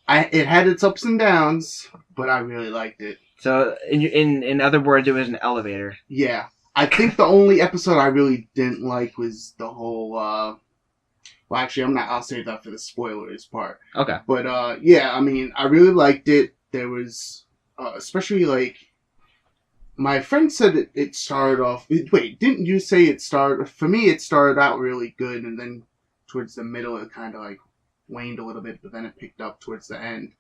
It had its ups and downs, but I really liked it. So, in other words, it was an elevator. Yeah. I think the only episode I really didn't like was the whole, well, actually, I'll save that for the spoilers part. Okay. But, yeah, I mean, I really liked it. There was, especially, like, my friend said it started off, wait, didn't you say it started, for me, it started out really good, and then towards the middle, it kind of, like, waned a little bit, but then it picked up towards the end.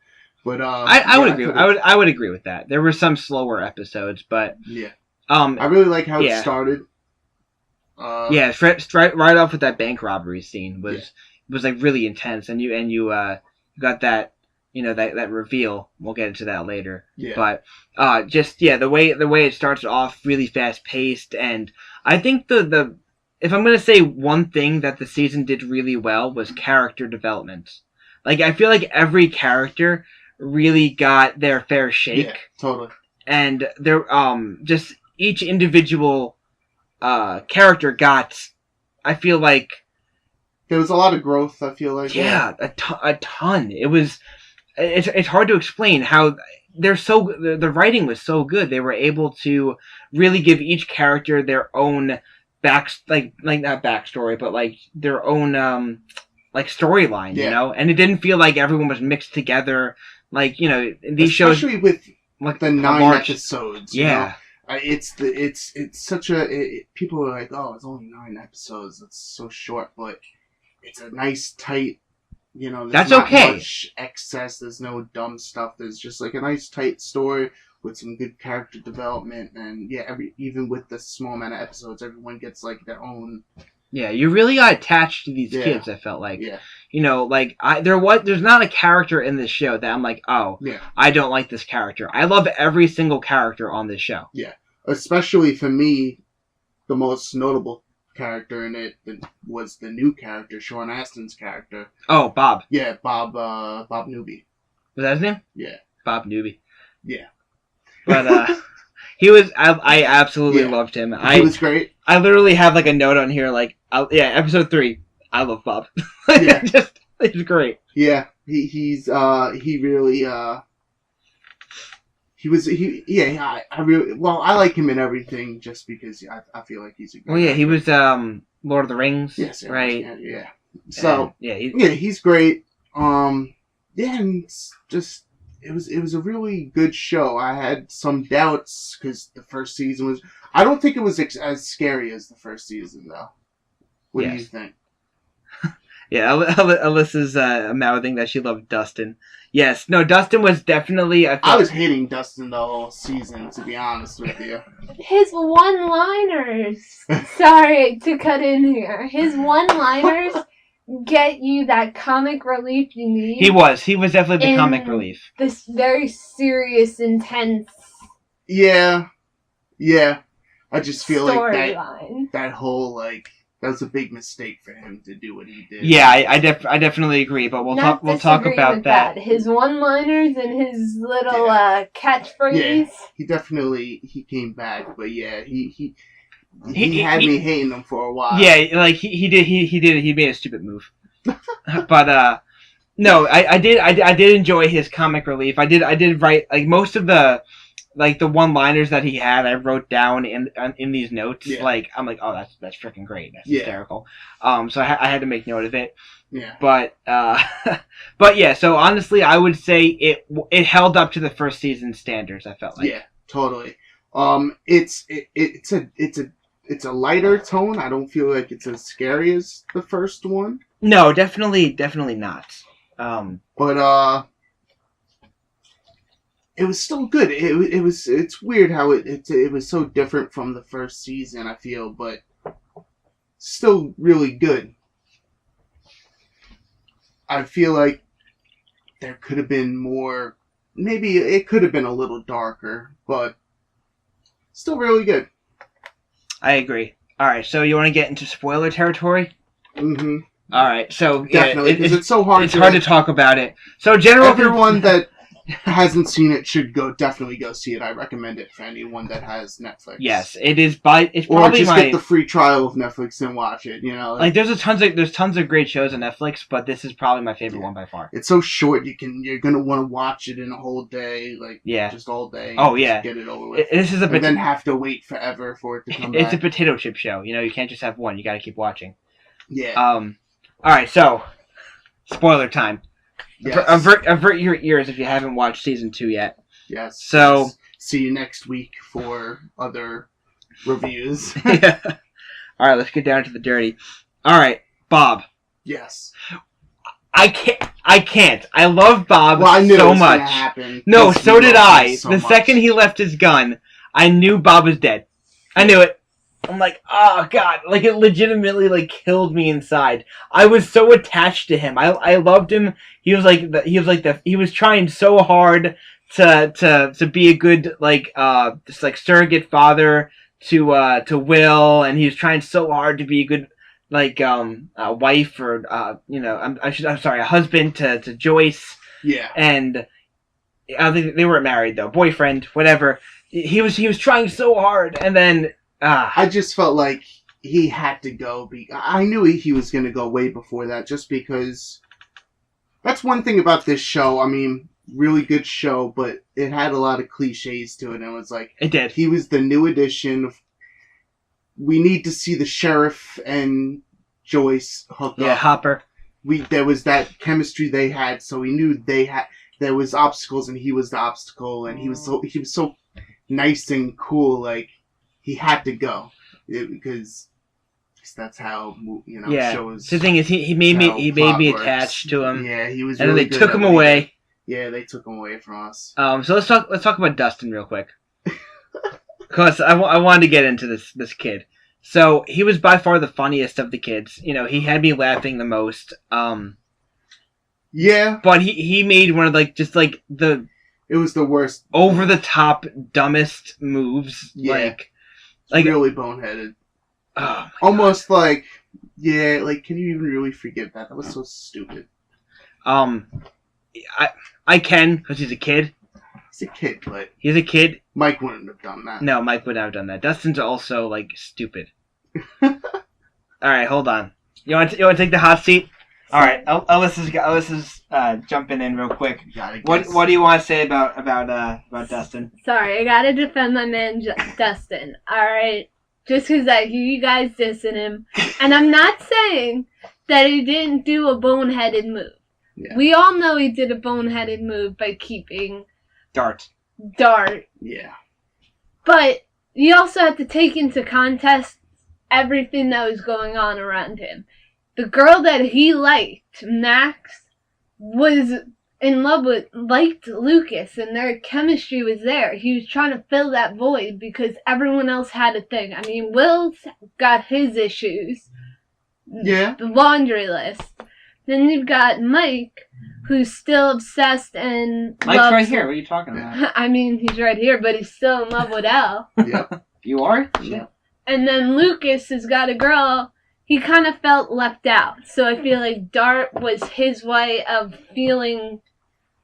But, I would agree. I would agree with that. There were some slower episodes, but yeah. I really like how it started. Right off with that bank robbery scene was like really intense, and you got that that reveal. We'll get into that later. Yeah. But the way it starts off really fast paced, and I think the if I'm gonna say one thing that the season did really well was character development. Like I feel like every character really got their fair shake. Yeah, totally. And there just each individual character got, I feel like there was a lot of growth. I feel like a ton. It's hard to explain how the writing was so good. They were able to really give each character their own not backstory, but like their own like storyline, and it didn't feel like everyone was mixed together. Like these shows, especially with like the 9 episodes. Yeah. It's such a people are like, oh, it's only 9 episodes, it's so short, but it's a nice tight, there's that's not okay. much excess, there's no dumb stuff, there's just like a nice tight story with some good character development, and even with the small amount of episodes, everyone gets like their own. Yeah, you really got attached to these kids. I felt like, like there's not a character in this show that I'm like, oh, I don't like this character. I love every single character on this show. Yeah, especially for me, the most notable character in it was the new character, Sean Astin's character. Oh, Bob. Yeah, Bob Newby. Was that his name? Yeah, Bob Newby. Yeah, but he was. I absolutely loved him. He was great. I literally have like a note on here, like, episode 3. I love Bob. He's great. Yeah, he really I like him in everything just because I feel like he's a good actor. He was Lord of the Rings. Yes, right. Yeah. So he's great. And it's just. It was a really good show. I had some doubts because the first season was. I don't think it was as scary as the first season, though. What do you think? Alyssa's mouthing that she loved Dustin. Yes, no, Dustin was definitely. I was hating Dustin the whole season, to be honest with you. His one-liners. Sorry to cut in here. His one-liners. Get you that comic relief you need. He was definitely the comic relief. This very serious, intense. Yeah. I just feel like line. that whole that was a big mistake for him to do what he did. Yeah, I definitely agree, but we'll talk about that. His one-liners and his little catchphrase. Yeah, he came back, but he had me hating him for a while. Yeah, like he made a stupid move. But no, I did enjoy his comic relief. I did write like most of the one-liners that he had. I wrote down in these notes. Yeah. Like I'm like, oh, that's freaking great. That's hysterical. So I had to make note of it. Yeah. But yeah. So honestly, I would say it held up to the first season standards. I felt like. Yeah, totally. It's a lighter tone. I don't feel like it's as scary as the first one. No, definitely not. But it was still good. It's weird how it was so different from the first season, I feel, but still really good. I feel like there could have been more. Maybe it could have been a little darker, but still really good. I agree. All right, so you want to get into spoiler territory? Mm-hmm. All right, so definitely, because it's so hard. It's hard to talk about it. So everyone that hasn't seen it should definitely go see it. I recommend it for anyone that has Netflix. Yes, it is. It's or probably just get the free trial of Netflix and watch it. Like there's tons of great shows on Netflix, but this is probably my favorite one by far. It's so short. You're gonna want to watch it in a whole day, just all day. Oh yeah, get it over with. This is and then have to wait forever for it to come back. It's a potato chip show. You can't just have one. You got to keep watching. Yeah. All right, so spoiler time. Yes. Avert your ears if you haven't watched season 2 yet. Yes. So see you next week for other reviews. Yeah. All right, let's get down to the dirty. All right, Bob. Yes. I can't. I love Bob I knew so it was much. Gonna happen. No, so did I. So the much. second he left his gun, I knew Bob was dead. I knew it. I'm like, oh god, like it legitimately killed me inside. I was so attached to him. I loved him. He was trying so hard to be a good surrogate father to Will, and he was trying so hard to be a good wife or a husband to Joyce. Yeah. And I think they weren't married though. Boyfriend, whatever. He was trying so hard, and then. I just felt like he had to go. I knew he was going to go way before that, just because that's one thing about this show. I mean, really good show, but it had a lot of cliches to it, and it was like... It did. He was the new addition. We need to see the sheriff and Joyce hook up. Yeah, Hopper. There was that chemistry they had, so we knew there was obstacles, and he was the obstacle, and he was so nice and cool, he had to go because that's how shows. The thing is, he made me attached to him. Yeah, he was. And really then they took him away. Yeah, they took him away from us. So let's talk about Dustin real quick, because I wanted to get into this kid. So he was by far the funniest of the kids. He had me laughing the most. Yeah, but he made one of the. It was the worst, over the top, dumbest moves. Yeah. Really boneheaded. Oh, almost God. Can you even really forgive that? That was so stupid. I can, because he's a kid. He's a kid, but... He's a kid. Mike wouldn't have done that. No, Mike wouldn't have done that. Dustin's also, stupid. Alright, hold on. You want to take the hot seat? Alright, Alyssa's jumping in real quick. What do you want to say about Dustin? Sorry, I gotta defend my man Dustin. Alright? Just because I hear you guys dissing him. And I'm not saying that he didn't do a boneheaded move. Yeah. We all know he did a boneheaded move by keeping... Dart. Yeah. But you also have to take into context everything that was going on around him. The girl that he liked, Max, was in love liked Lucas, and their chemistry was there. He was trying to fill that void because everyone else had a thing. I mean, Will's got his issues. Yeah. The laundry list. Then you've got Mike, who's still obsessed and Mike's right here. What are you talking about? I mean, he's right here, but he's still in love with Elle. Yep. You are? Yeah. And then Lucas has got a girl. He kind of felt left out. So I feel like Dart was his way of feeling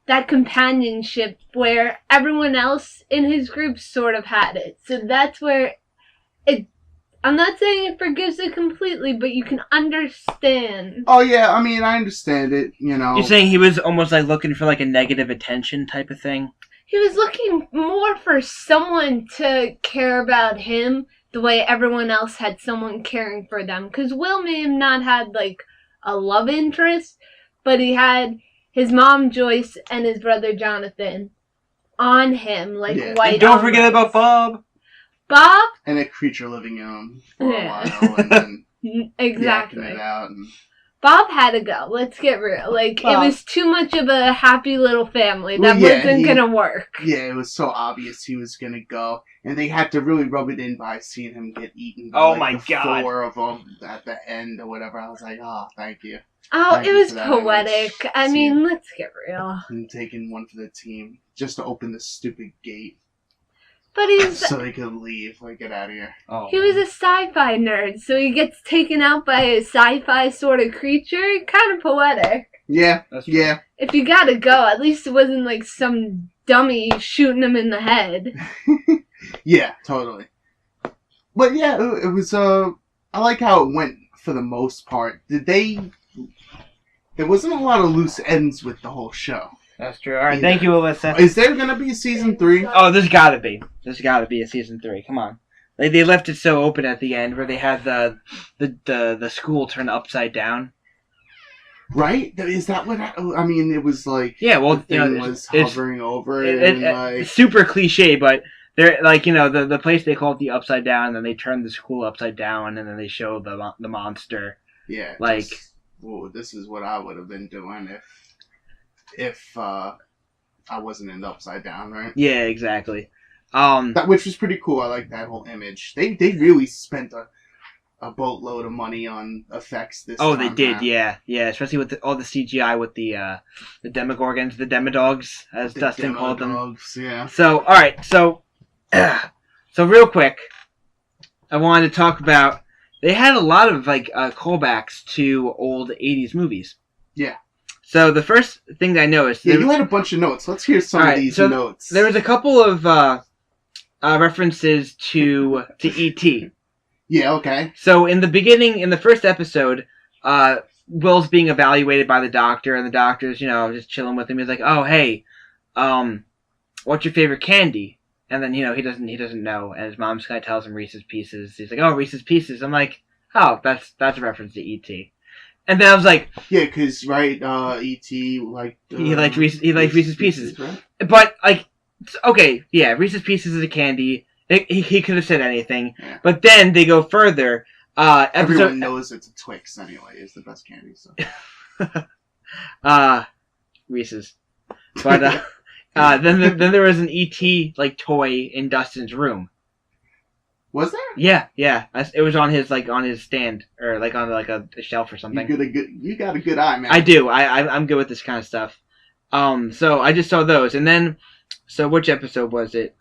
that companionship where everyone else in his group sort of had it. So that's where I'm not saying it forgives it completely, but you can understand. Oh, yeah, I mean, I understand it, You're saying he was almost looking for a negative attention type of thing? He was looking more for someone to care about him the way everyone else had someone caring for them. Because Will may have not had, a love interest, but he had his mom, Joyce, and his brother, Jonathan, on him, yeah. white. And don't forget about Bob. Bob? And a creature living in him for a while, and then exactly. yakking it out. And... Bob had to go. Let's get real. Like, Bob. It was too much of a happy little family. That wasn't going to work. Yeah, it was so obvious he was going to go. And they had to really rub it in by seeing him get eaten by my God. 4 of them at the end or whatever. I was like, oh, thank you. Oh, it was poetic. I mean, let's get real. And taking one for the team just to open the stupid gate. But he's... So they could leave. Like, get out of here. Oh, he was a sci-fi nerd, so he gets taken out by a sci-fi sort of creature. Kind of poetic. Yeah, yeah. If you gotta go, at least it wasn't like some dummy shooting him in the head. Yeah, totally. But yeah, it was, I like how it went for the most part. There wasn't a lot of loose ends with the whole show. That's true. All right, thank you, Alyssa. Is there gonna be a season 3? Oh, there's gotta be. There's gotta be a season 3. Come on. They left it so open at the end where they had the school turn upside down. Right? Is that what I mean? It was like the thing was hovering over it, and like super cliche, but they're like the place they call it the upside down, and then they turn the school upside down, and then they show the monster. Yeah, like this is what I would have been doing if I wasn't in the upside down, right? Yeah, exactly. Which was pretty cool. I like that whole image. They really spent a boatload of money on effects this time. Oh, they did, yeah, especially with all the CGI with the Demogorgons, the Demodogs, as Dustin called them. Yeah. So, all right, so real quick, I wanted to talk about. They had a lot of callbacks to old '80s movies. Yeah. So the first thing that I noticed... Yeah, you had a bunch of notes. Let's hear some of these notes. There was a couple of references to E.T. Yeah, okay. So in the beginning, in the first episode, Will's being evaluated by the doctor, and the doctor's, just chilling with him. He's like, "Oh, hey, what's your favorite candy?" And then, he doesn't know, and his mom just kind of tells him Reese's Pieces. He's like, "Oh, Reese's Pieces." I'm like, "Oh, that's a reference to E.T." And then I was like, yeah, because E.T. liked he liked Reese's Pieces, right? But okay, yeah, Reese's Pieces is a candy. He could have said anything, yeah. But then they go further. Everyone knows it's a Twix anyway. It's the best candy. So. Reese's, but then there was an E.T. toy in Dustin's room. Was there? Yeah. It was on his stand or on a shelf or something. You got a good eye, man. I do. I'm good with this kind of stuff. So I just saw those, and then which episode was it?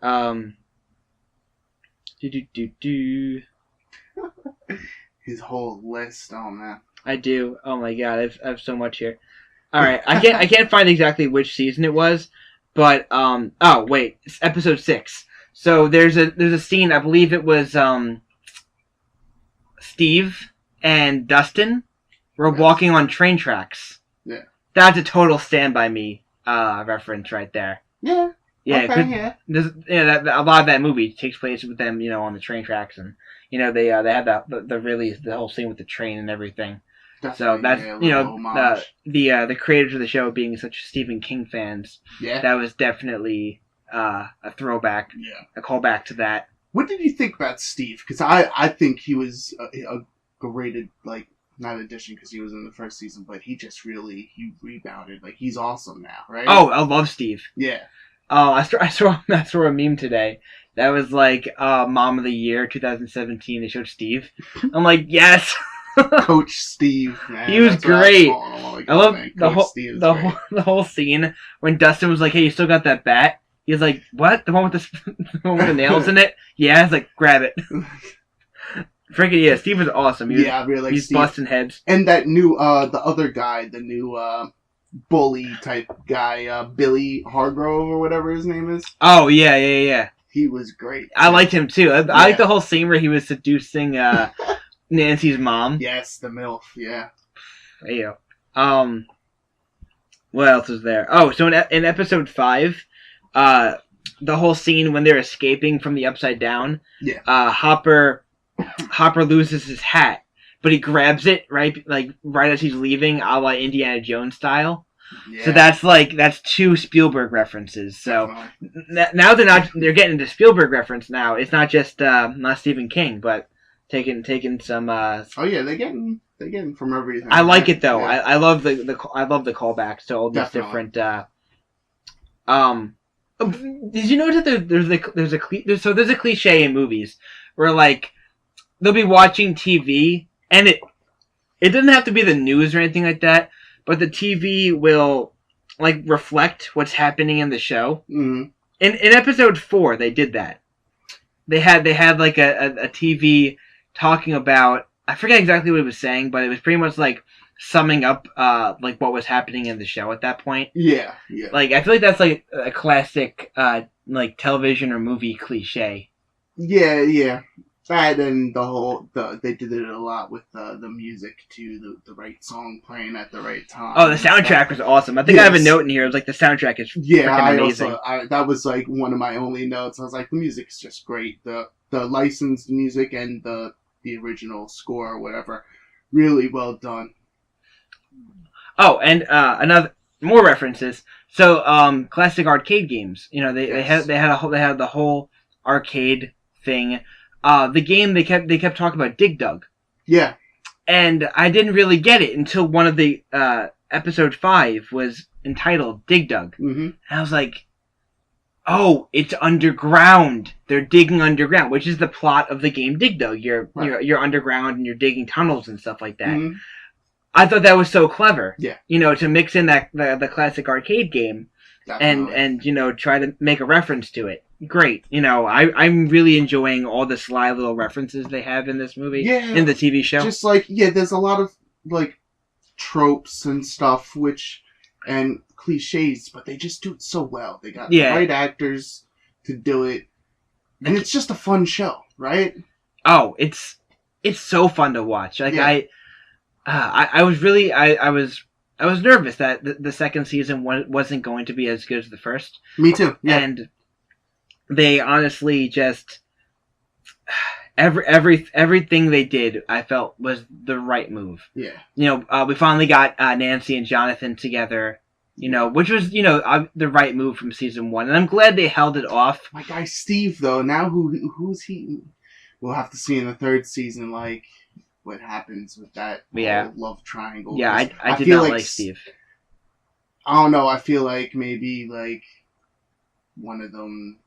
His whole list. Oh man. I do. Oh my god, I have so much here. All right, I can't find exactly which season it was, but oh wait, it's episode 6. So there's a scene, I believe it was Steve and Dustin were walking on train tracks. Yeah. That's a total Stand By Me reference right there. Yeah. Yeah, okay, yeah. A lot of that movie takes place with them, on the train tracks, and they had the whole scene with the train and everything. Definitely, so that's the creators of the show being such Stephen King fans. Yeah, that was definitely a throwback. Yeah, a callback to that. What did you think about Steve? Because I think he was a great not addition because he was in the first season, but he rebounded. He's awesome now, right? Oh, I love Steve. Yeah. Oh, I saw a meme today that was Mom of the Year 2017. They showed Steve. I'm like, yes. Coach Steve, man. He was great. I love the whole scene when Dustin was like, "Hey, you still got that bat?" He was like, "What? The one with the nails in it?" Yeah, it's like, grab it. Freaking yeah, Steve was awesome. I really like He's Steve. Busting heads. And that new the other guy, the new bully type guy, Billy Hargrove or whatever his name is. Oh yeah. He was great. I liked him too. I liked the whole scene where he was seducing Nancy's mom. Yes, the MILF. Yeah. Ew. What else was there? Oh, so in episode 5, the whole scene when they're escaping from the Upside Down. Yeah. Hopper loses his hat, but he grabs it right as he's leaving, a la Indiana Jones style. Yeah. So that's 2 Spielberg references. So now they're getting into Spielberg reference now. It's not just not Stephen King, but taking some. Oh yeah, they're getting from everything. I like it though. Yeah. I love the callbacks to all these different. Did you notice that there's a cliche in movies where like they'll be watching TV and it doesn't have to be the news or anything like that, but the TV will like reflect what's happening in the show. Mm-hmm. In episode 4, they did that. They had like a TV talking about, I forget exactly what it was saying, but it was pretty much like summing up like what was happening in the show at that point. Yeah. Like I feel like that's like a classic like television or movie cliche. Yeah. That and they did it a lot with the music too, the right song playing at the right time. Oh, the soundtrack was awesome. I think I have a note in here. It was like the soundtrack is freaking amazing. That was like one of my only notes. I was like, the music's just great. The licensed music and the original score or whatever, really well done. Oh, and another more references. So, classic arcade games. You know, they had the whole arcade thing. The game they kept talking about Dig Dug. Yeah. And I didn't really get it until one of the episode 5 was entitled Dig Dug. Mm-hmm. And I was like, oh, it's underground. They're digging underground, which is the plot of the game Dig Dug. You're underground and you're digging tunnels and stuff like that. Mm-hmm. I thought that was so clever. Yeah. You know, to mix in that the classic arcade game. Definitely. And you know, try to make a reference to it. Great. You know, I'm really enjoying all the sly little references they have in this movie. Yeah. In the TV show. Just like, there's a lot of like tropes and stuff and cliches, but they just do it so well. They got the right actors to do it. And it's just a fun show, right? Oh, it's so fun to watch. Like I was really I was nervous that the second season wasn't going to be as good as the first. Me too. Yeah. And they honestly just everything they did, I felt was the right move. Yeah. You know, we finally got Nancy and Jonathan together. You know, which was the right move from season 1, and I'm glad they held it off. My guy Steve, though, now who's he? We'll have to see in the 3rd season, like what happens with that love triangle. Yeah, I did not like Steve. I don't know. I feel like maybe like one of them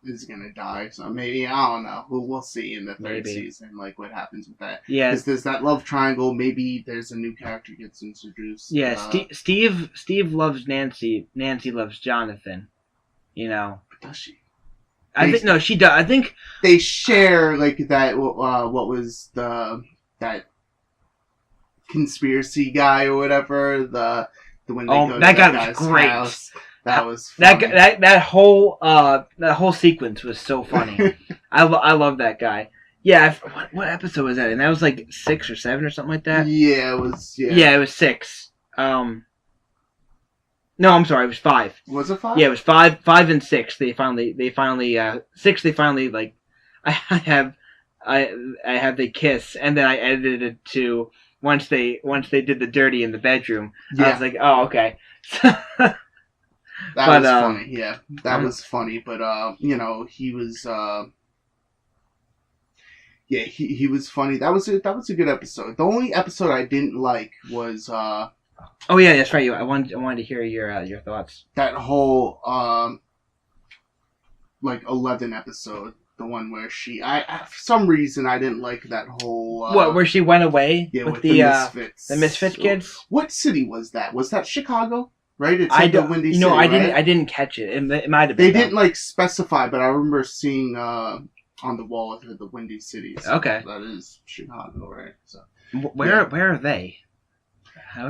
is gonna die. So maybe, I don't know. We'll see in the 3rd season, like what happens with that. Yeah, because there's that love triangle. Maybe there's a new character gets introduced. Yeah, Steve loves Nancy. Nancy loves Jonathan. You know. Does she? I think no, she does. I think they share like that. What was that conspiracy guy or whatever? The when they go to that guy guy's was great. House. That was funny. that whole sequence was so funny. I love that guy. Yeah, what episode was that? And that was like 6 or 7 or something like that. Yeah, it was. Yeah, it was 6. No, I'm sorry, it was 5. Was it 5? Yeah, it was 5 and 6. They finally 6. They finally like I have the kiss, and then I edited it to once they did the dirty in the bedroom. Yeah. I was like, oh, okay. That was funny. Yeah, that was funny. But you know, he was. Yeah, he was funny. That was a good episode. The only episode I didn't like was. Oh yeah, that's right. I wanted to hear your thoughts. That whole like 11 episode, the one where for some reason I didn't like that whole. Where she went away? Yeah, with the Misfits. The Misfit kids. What city was that? Was that Chicago? Right, it's the Windy City. I didn't catch it. It might have been. They didn't like specify, but I remember seeing on the wall the Windy City. So okay, that is Chicago, right? So where are they?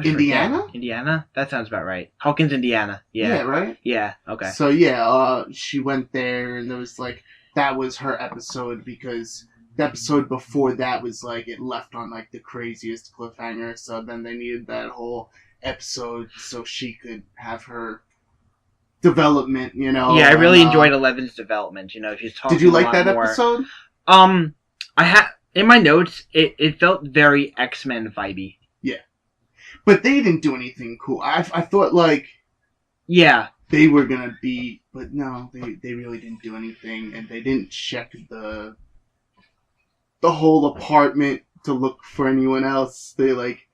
Indiana? Indiana? That sounds about right. Hawkins, Indiana. Yeah. Yeah, right? Yeah, okay. So yeah, she went there and there was like that was her episode because the episode before that was like it left on like the craziest cliffhanger, so then they needed that whole episode so she could have her development, you know. Yeah, I really enjoyed 11's development, you know. She's talking Did you like that more. episode? I had in my notes it felt very X-Men vibey. Yeah. But they didn't do anything cool. I thought, like... Yeah. They were gonna be... But no, they really didn't do anything. And they didn't check the whole apartment to look for anyone else. They, like...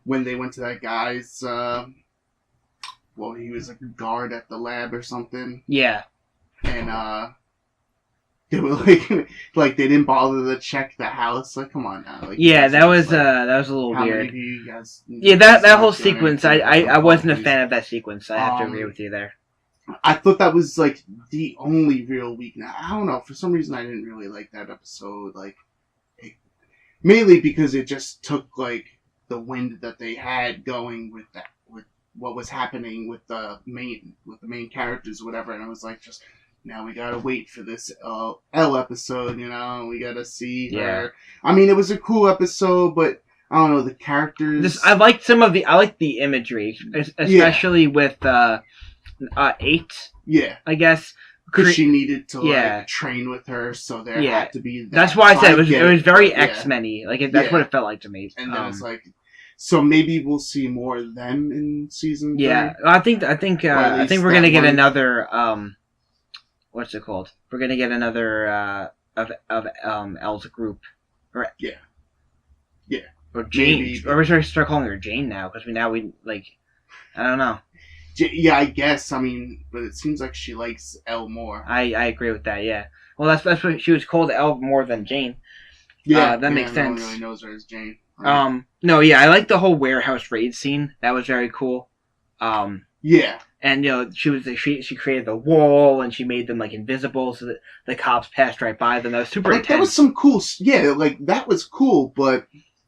When they went to that guy's... well, he was like a guard at the lab or something. Yeah. And, they were like they didn't bother to check the house. Like, come on now. Like, yeah, that was a little how weird. Many of you guys that whole sequence, I wasn't a fan of that sequence. I have to agree with you there. I thought that was like the only real weakness. I don't know. For some reason, I didn't really like that episode. Like, mainly because it just took like the wind that they had going with what was happening with the main characters, or whatever. And I was like, just. Now we gotta wait for this L episode, you know? We gotta see her. I mean, it was a cool episode, but I don't know, the characters... I liked the imagery, especially with 8. Yeah. I guess. Because she needed to, like, train with her, so there had to be that. That's why I said it was very X-Men-y. Like, that's what it felt like to me. And then it's like... So maybe we'll see more of them in season 3? Yeah, I think we're gonna get another... what's it called? We're gonna get another of Elle's group, or or Jane, maybe. Or we're gonna start calling her Jane now because we like, I don't know. Yeah, I guess. I mean, but it seems like she likes Elle more. I agree with that. Yeah. Well, that's what she was called, Elle more than Jane. Yeah, that makes sense. No one really knows her as Jane. No, yeah, I like the whole warehouse raid scene. That was very cool. Yeah. And, you know, she created the wall, and she made them, like, invisible so that the cops passed right by them. That was super intense. That was some cool... Yeah, like, that was cool, but...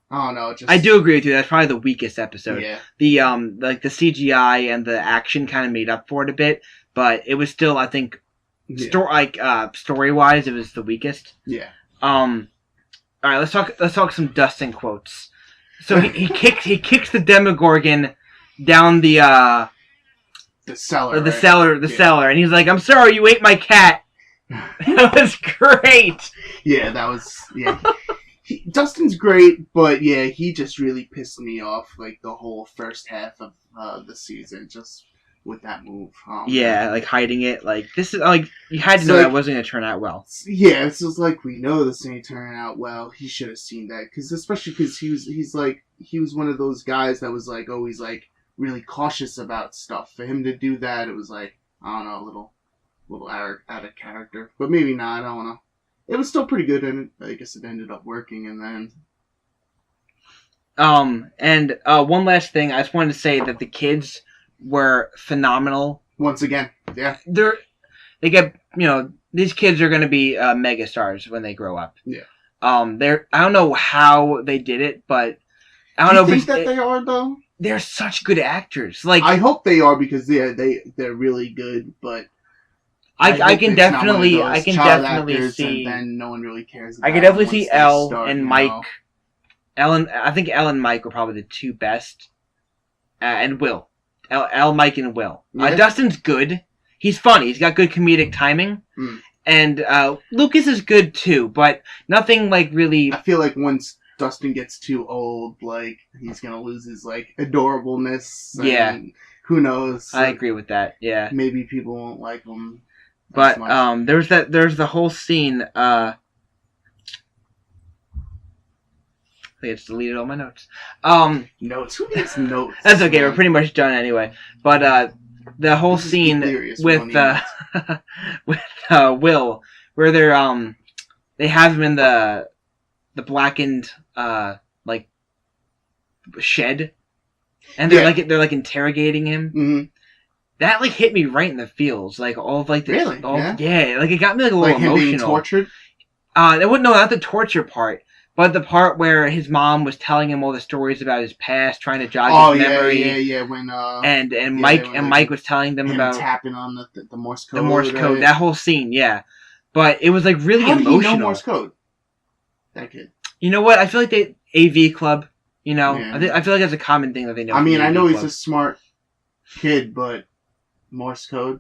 I don't know, I do agree with you. That's probably the weakest episode. Yeah. The, like, the CGI and the action kind of made up for it a bit, but it was still, I think, story-wise, it was the weakest. Yeah. Alright, let's talk some Dustin quotes. So he kicks the Demogorgon down the cellar, cellar, and he's like, "I'm sorry, you ate my cat." That was great. Yeah, that was Dustin's great, but yeah, he just really pissed me off like the whole first half of the season, just with that move. Like hiding it. Like this is like you had to know that wasn't going to turn out well. Yeah, it's just like we know this ain't turning out well. He should have seen that especially because he was one of those guys that was like always like. Really cautious about stuff. For him to do that, it was like, I don't know, a little out of character. But maybe not, I don't know. It was still pretty good, and I guess it ended up working in the end. And one last thing, I just wanted to say that the kids were phenomenal. Once again, yeah. They get, you know, these kids are going to be megastars when they grow up. Yeah. I don't know how they did it, but I don't know. Do you think that they are, though? They're such good actors. Like I hope they are because they're really good. But I can definitely see. And then no one really cares. I can definitely see Elle and Mike. I think Elle and Mike were probably the two best, and Will. Elle, Mike, and Will. Yeah. Dustin's good. He's funny. He's got good comedic timing, and Lucas is good too. But nothing like really. I feel like once Dustin gets too old, like, he's gonna lose his, like, adorableness. Yeah. Who knows? I agree with that, yeah. Maybe people won't like him But, there's the whole scene, I think I just deleted all my notes. Notes? Who needs notes? That's okay, we're pretty much done anyway. But, the whole scene with Will, where they have him in the blackened like shed, and they're like interrogating him. Mm-hmm. That like hit me right in the feels, like all of like this. Really? Yeah, like it got me like a little emotional. Him being tortured. Not the torture part, but the part where his mom was telling him all the stories about his past, trying to jog his memory. Yeah. When and Mike was telling them about tapping on the Morse code. The Morse code. That whole scene, yeah. But it was like really emotional. How did he know Morse code? That kid. You know what? I feel like they AV Club. You know, I feel like that's a common thing that they know. I mean, I know he's a smart kid, but Morse code.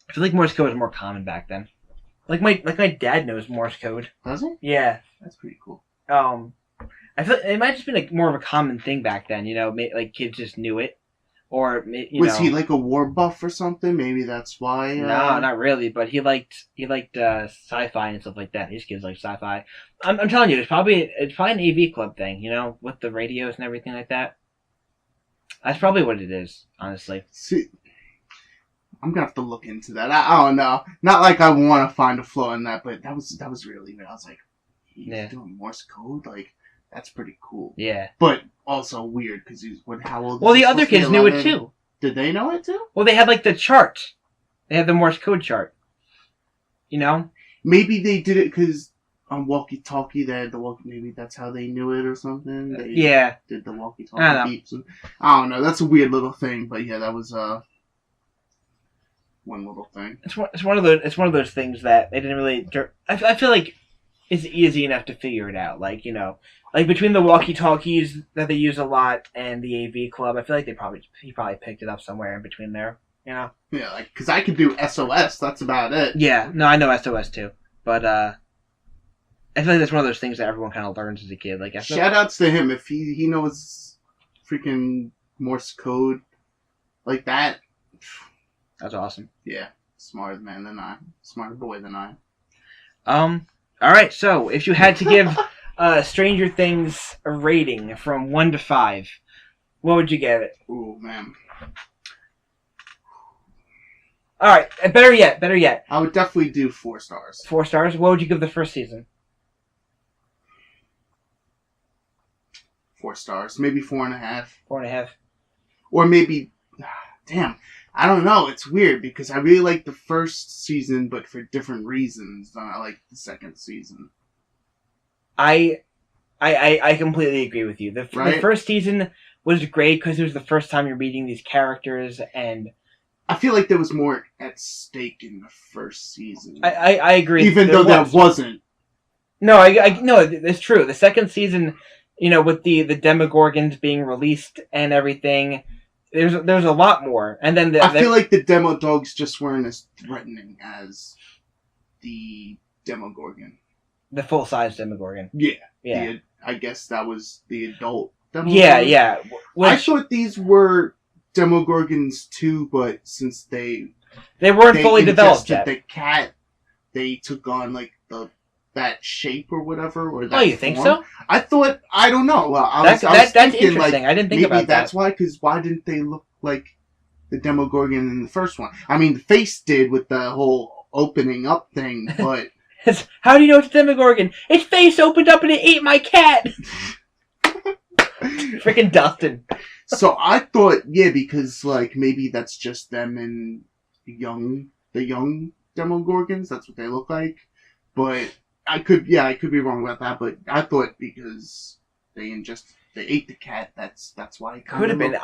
I feel like Morse code was more common back then. Like my dad knows Morse code. Does he? Yeah, that's pretty cool. I feel it might have just been like more of a common thing back then. Like kids just knew it, or was he like a war buff or something? Maybe that's why. No, not really. But he liked sci-fi and stuff like that. These kids like sci-fi. I'm telling you, it's probably an AV club thing. With the radios and everything like that. That's probably what it is, honestly. See, I'm gonna have to look into that. I don't know. Not like I want to find a flaw in that, but that was really weird. I was like, he's doing Morse code, like. That's pretty cool. Yeah. But also weird because how old? Well, the other kids knew it too. Did they know it too? Well, they had like the chart. They had the Morse code chart. Maybe they did it because on walkie-talkie they had the walkie. Maybe that's how they knew it or something. They did the walkie-talkie beeps. I don't know. That's a weird little thing, but yeah, that was one little thing. It's one of those things that they didn't really. I feel like it's easy enough to figure it out. Like like between the walkie-talkies that they use a lot and the AV club, I feel like he probably picked it up somewhere in between there. Yeah, like because I could do SOS. That's about it. Yeah, no, I know SOS too, but I feel like that's one of those things that everyone kind of learns as a kid. Like, shout outs to him if he knows freaking Morse code like that. That's awesome. Yeah, smarter boy than I. All right, so if you had to give Stranger Things a rating from 1 to 5, what would you give it? Ooh, man. All right, better yet. I would definitely do 4 stars. 4 stars? What would you give the first season? 4 stars. Maybe 4.5. 4.5. Or maybe... Damn. I don't know. It's weird because I really like the first season, but for different reasons than I like the second season. I completely agree with you. The first season was great because it was the first time you're meeting these characters, and I feel like there was more at stake in the first season. I agree. Even though there wasn't. No, no, it's true. The second season, with the Demogorgons being released and everything, there's a lot more. And then I feel like the Demo Dogs just weren't as threatening as the Demogorgon. The full-size Demogorgon. Yeah. I guess that was the adult Demogorgon. Yeah. I thought these were Demogorgons too, but since they weren't fully developed yet. The cat, they took on like that shape or whatever. Or that you think so? I thought, I don't know. Well, that's thinking, interesting. Like, I didn't think about that. Maybe that's why, because why didn't they look like the Demogorgon in the first one? I mean, the face did with the whole opening up thing, but... How do you know it's a Demogorgon? Its face opened up and it ate my cat! Freaking Dustin. So I thought, because like maybe that's just them and the young Demogorgons. That's what they look like. But I could be wrong about that. But I thought because they ate the cat. That's why it could have been.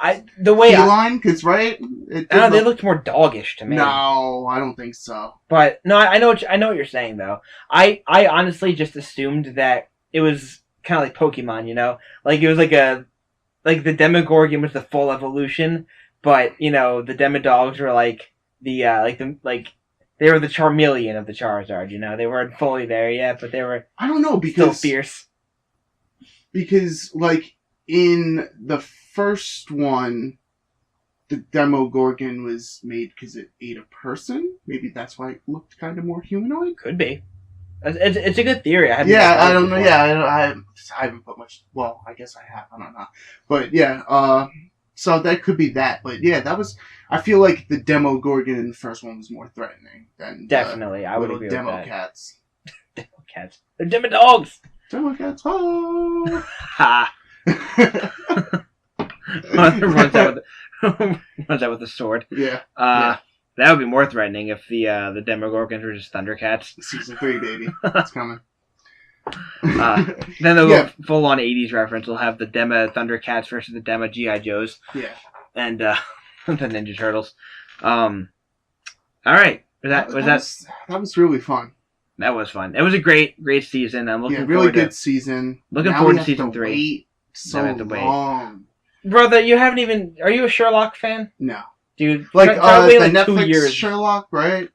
feline, because right? They looked more doggish to me. No, I don't think so. But no, I know what you're saying though. I honestly just assumed that it was kind of like Pokemon, like it was like the Demogorgon was the full evolution, but the Demodogs were like they were the Charmeleon of the Charizard. They weren't fully there yet, but they were. I don't know because still fierce. Because like in the first one, the Demogorgon was made because it ate a person. Maybe that's why it looked kind of more humanoid. Could be. It's a good theory. I don't know. Yeah, I haven't put much. Well, I guess I have. I don't know. But yeah, so that could be that. But yeah, that was. I feel like the Demogorgon in the first one was more threatening than definitely. I would agree with that. Demo cats. Demo cats. They're Demodogs. Demo cats. Oh. Ha. runs out with a sword. Yeah. That would be more threatening if the Demogorgons were just Thundercats. Season 3, baby. It's coming. Then they'll go full-on 80s reference. We'll have the Demo Thundercats versus the Demo G.I. Joes. Yeah. And the Ninja Turtles. All right. That was really fun. That was fun. It was a great season. I'm looking really forward good season. Looking forward to season 3. Wait so long. Brother, you haven't even... Are you a Sherlock fan? No. Dude, like the Netflix 2 years. Sherlock, right?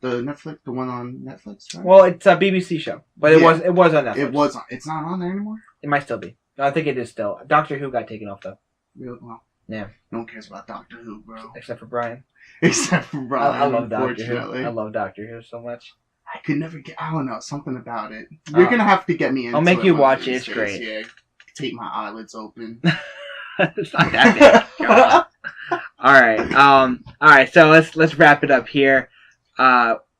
The one on Netflix, right? Well, it's a BBC show, but it was on Netflix. It's not on there anymore? It might still be. I think it is still. Doctor Who got taken off though. Real well. Yeah. No one cares about Doctor Who, bro. Except for Brian. Except for Brian. I love Doctor Who. I love Doctor Who so much. I could never get. I don't know, something about it. You're gonna have to get me into it. I'll make you watch it. It's great. Yeah. Take my eyelids open. It's not that big. All right. All right. So let's wrap it up here.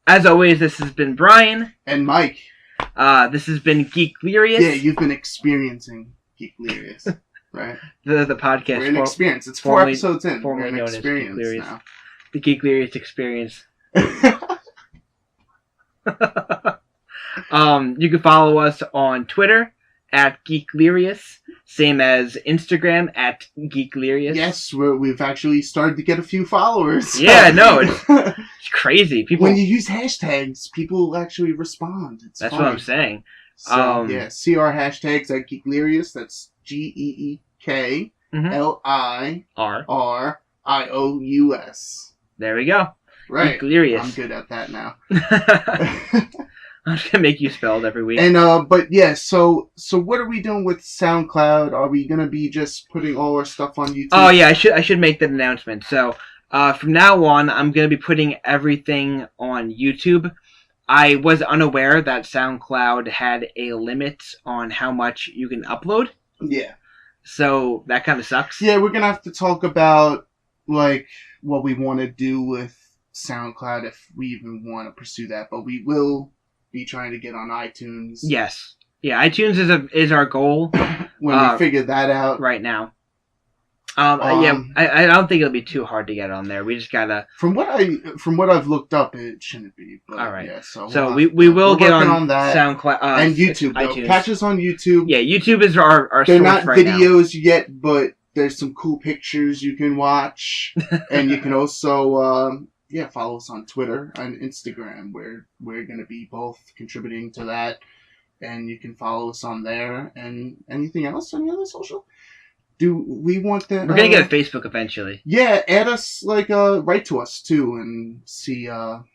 As always, this has been Brian and Mike. This has been Geeklirious. Yeah, you've been experiencing Geeklirious, right? The podcast. We're an experience. It's 4 episodes in. We're an experience now. The Geeklirious experience. You can follow us on Twitter at Geeklirious, same as Instagram at Geeklirious. Yes, we've actually started to get a few followers. Yeah, no, it's crazy. People, when you use hashtags, people actually respond. That's funny. What I'm saying. So, yeah, see our hashtags at Geeklirious. That's Geeklirrious. There we go. Right. Geeklirious. I'm good at that now. I'm just gonna make you spell it every week. And but yeah, so what are we doing with SoundCloud? Are we gonna be just putting all our stuff on YouTube? Oh yeah, I should make that announcement. So from now on, I'm gonna be putting everything on YouTube. I was unaware that SoundCloud had a limit on how much you can upload. Yeah. So that kind of sucks. Yeah, we're gonna have to talk about like what we want to do with SoundCloud if we even want to pursue that, but we will be trying to get on iTunes. Yes. Yeah, iTunes is our goal. When we figure that out. Right now. Yeah, I don't think it'll be too hard to get on there. We just gotta... From what I've looked up, it shouldn't be. But all right. Yeah, so we will get on that. SoundCloud. And YouTube. iTunes. Catch us on YouTube. Yeah, YouTube is our They're source not right videos yet, but there's some cool pictures you can watch. And you can also... follow us on Twitter and Instagram. We're going to be both contributing to that. And you can follow us on there. And anything else? Any other social? Do we want that? We're going to get a Facebook eventually. Yeah, add us, write to us, too, and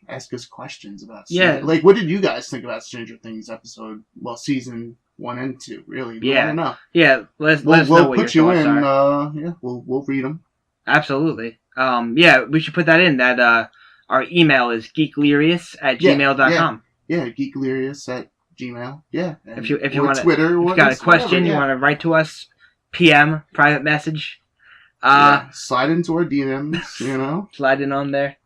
ask us questions about yeah. Like, what did you guys think about Stranger Things season 1 and 2, really? Yeah. I don't know. Yeah, let us know what your thoughts are. We'll read them. Absolutely. Yeah, we should put that in. That our email is geeklirious@gmail.com. Yeah, geeklirious@gmail. Yeah. If you want Twitter, if you got a question, you want to write to us, PM, private message. Slide into our DMs, Slide in on there.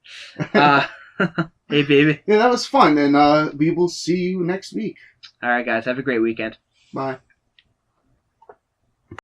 Hey, baby. Yeah, that was fun, and we will see you next week. All right, guys. Have a great weekend. Bye.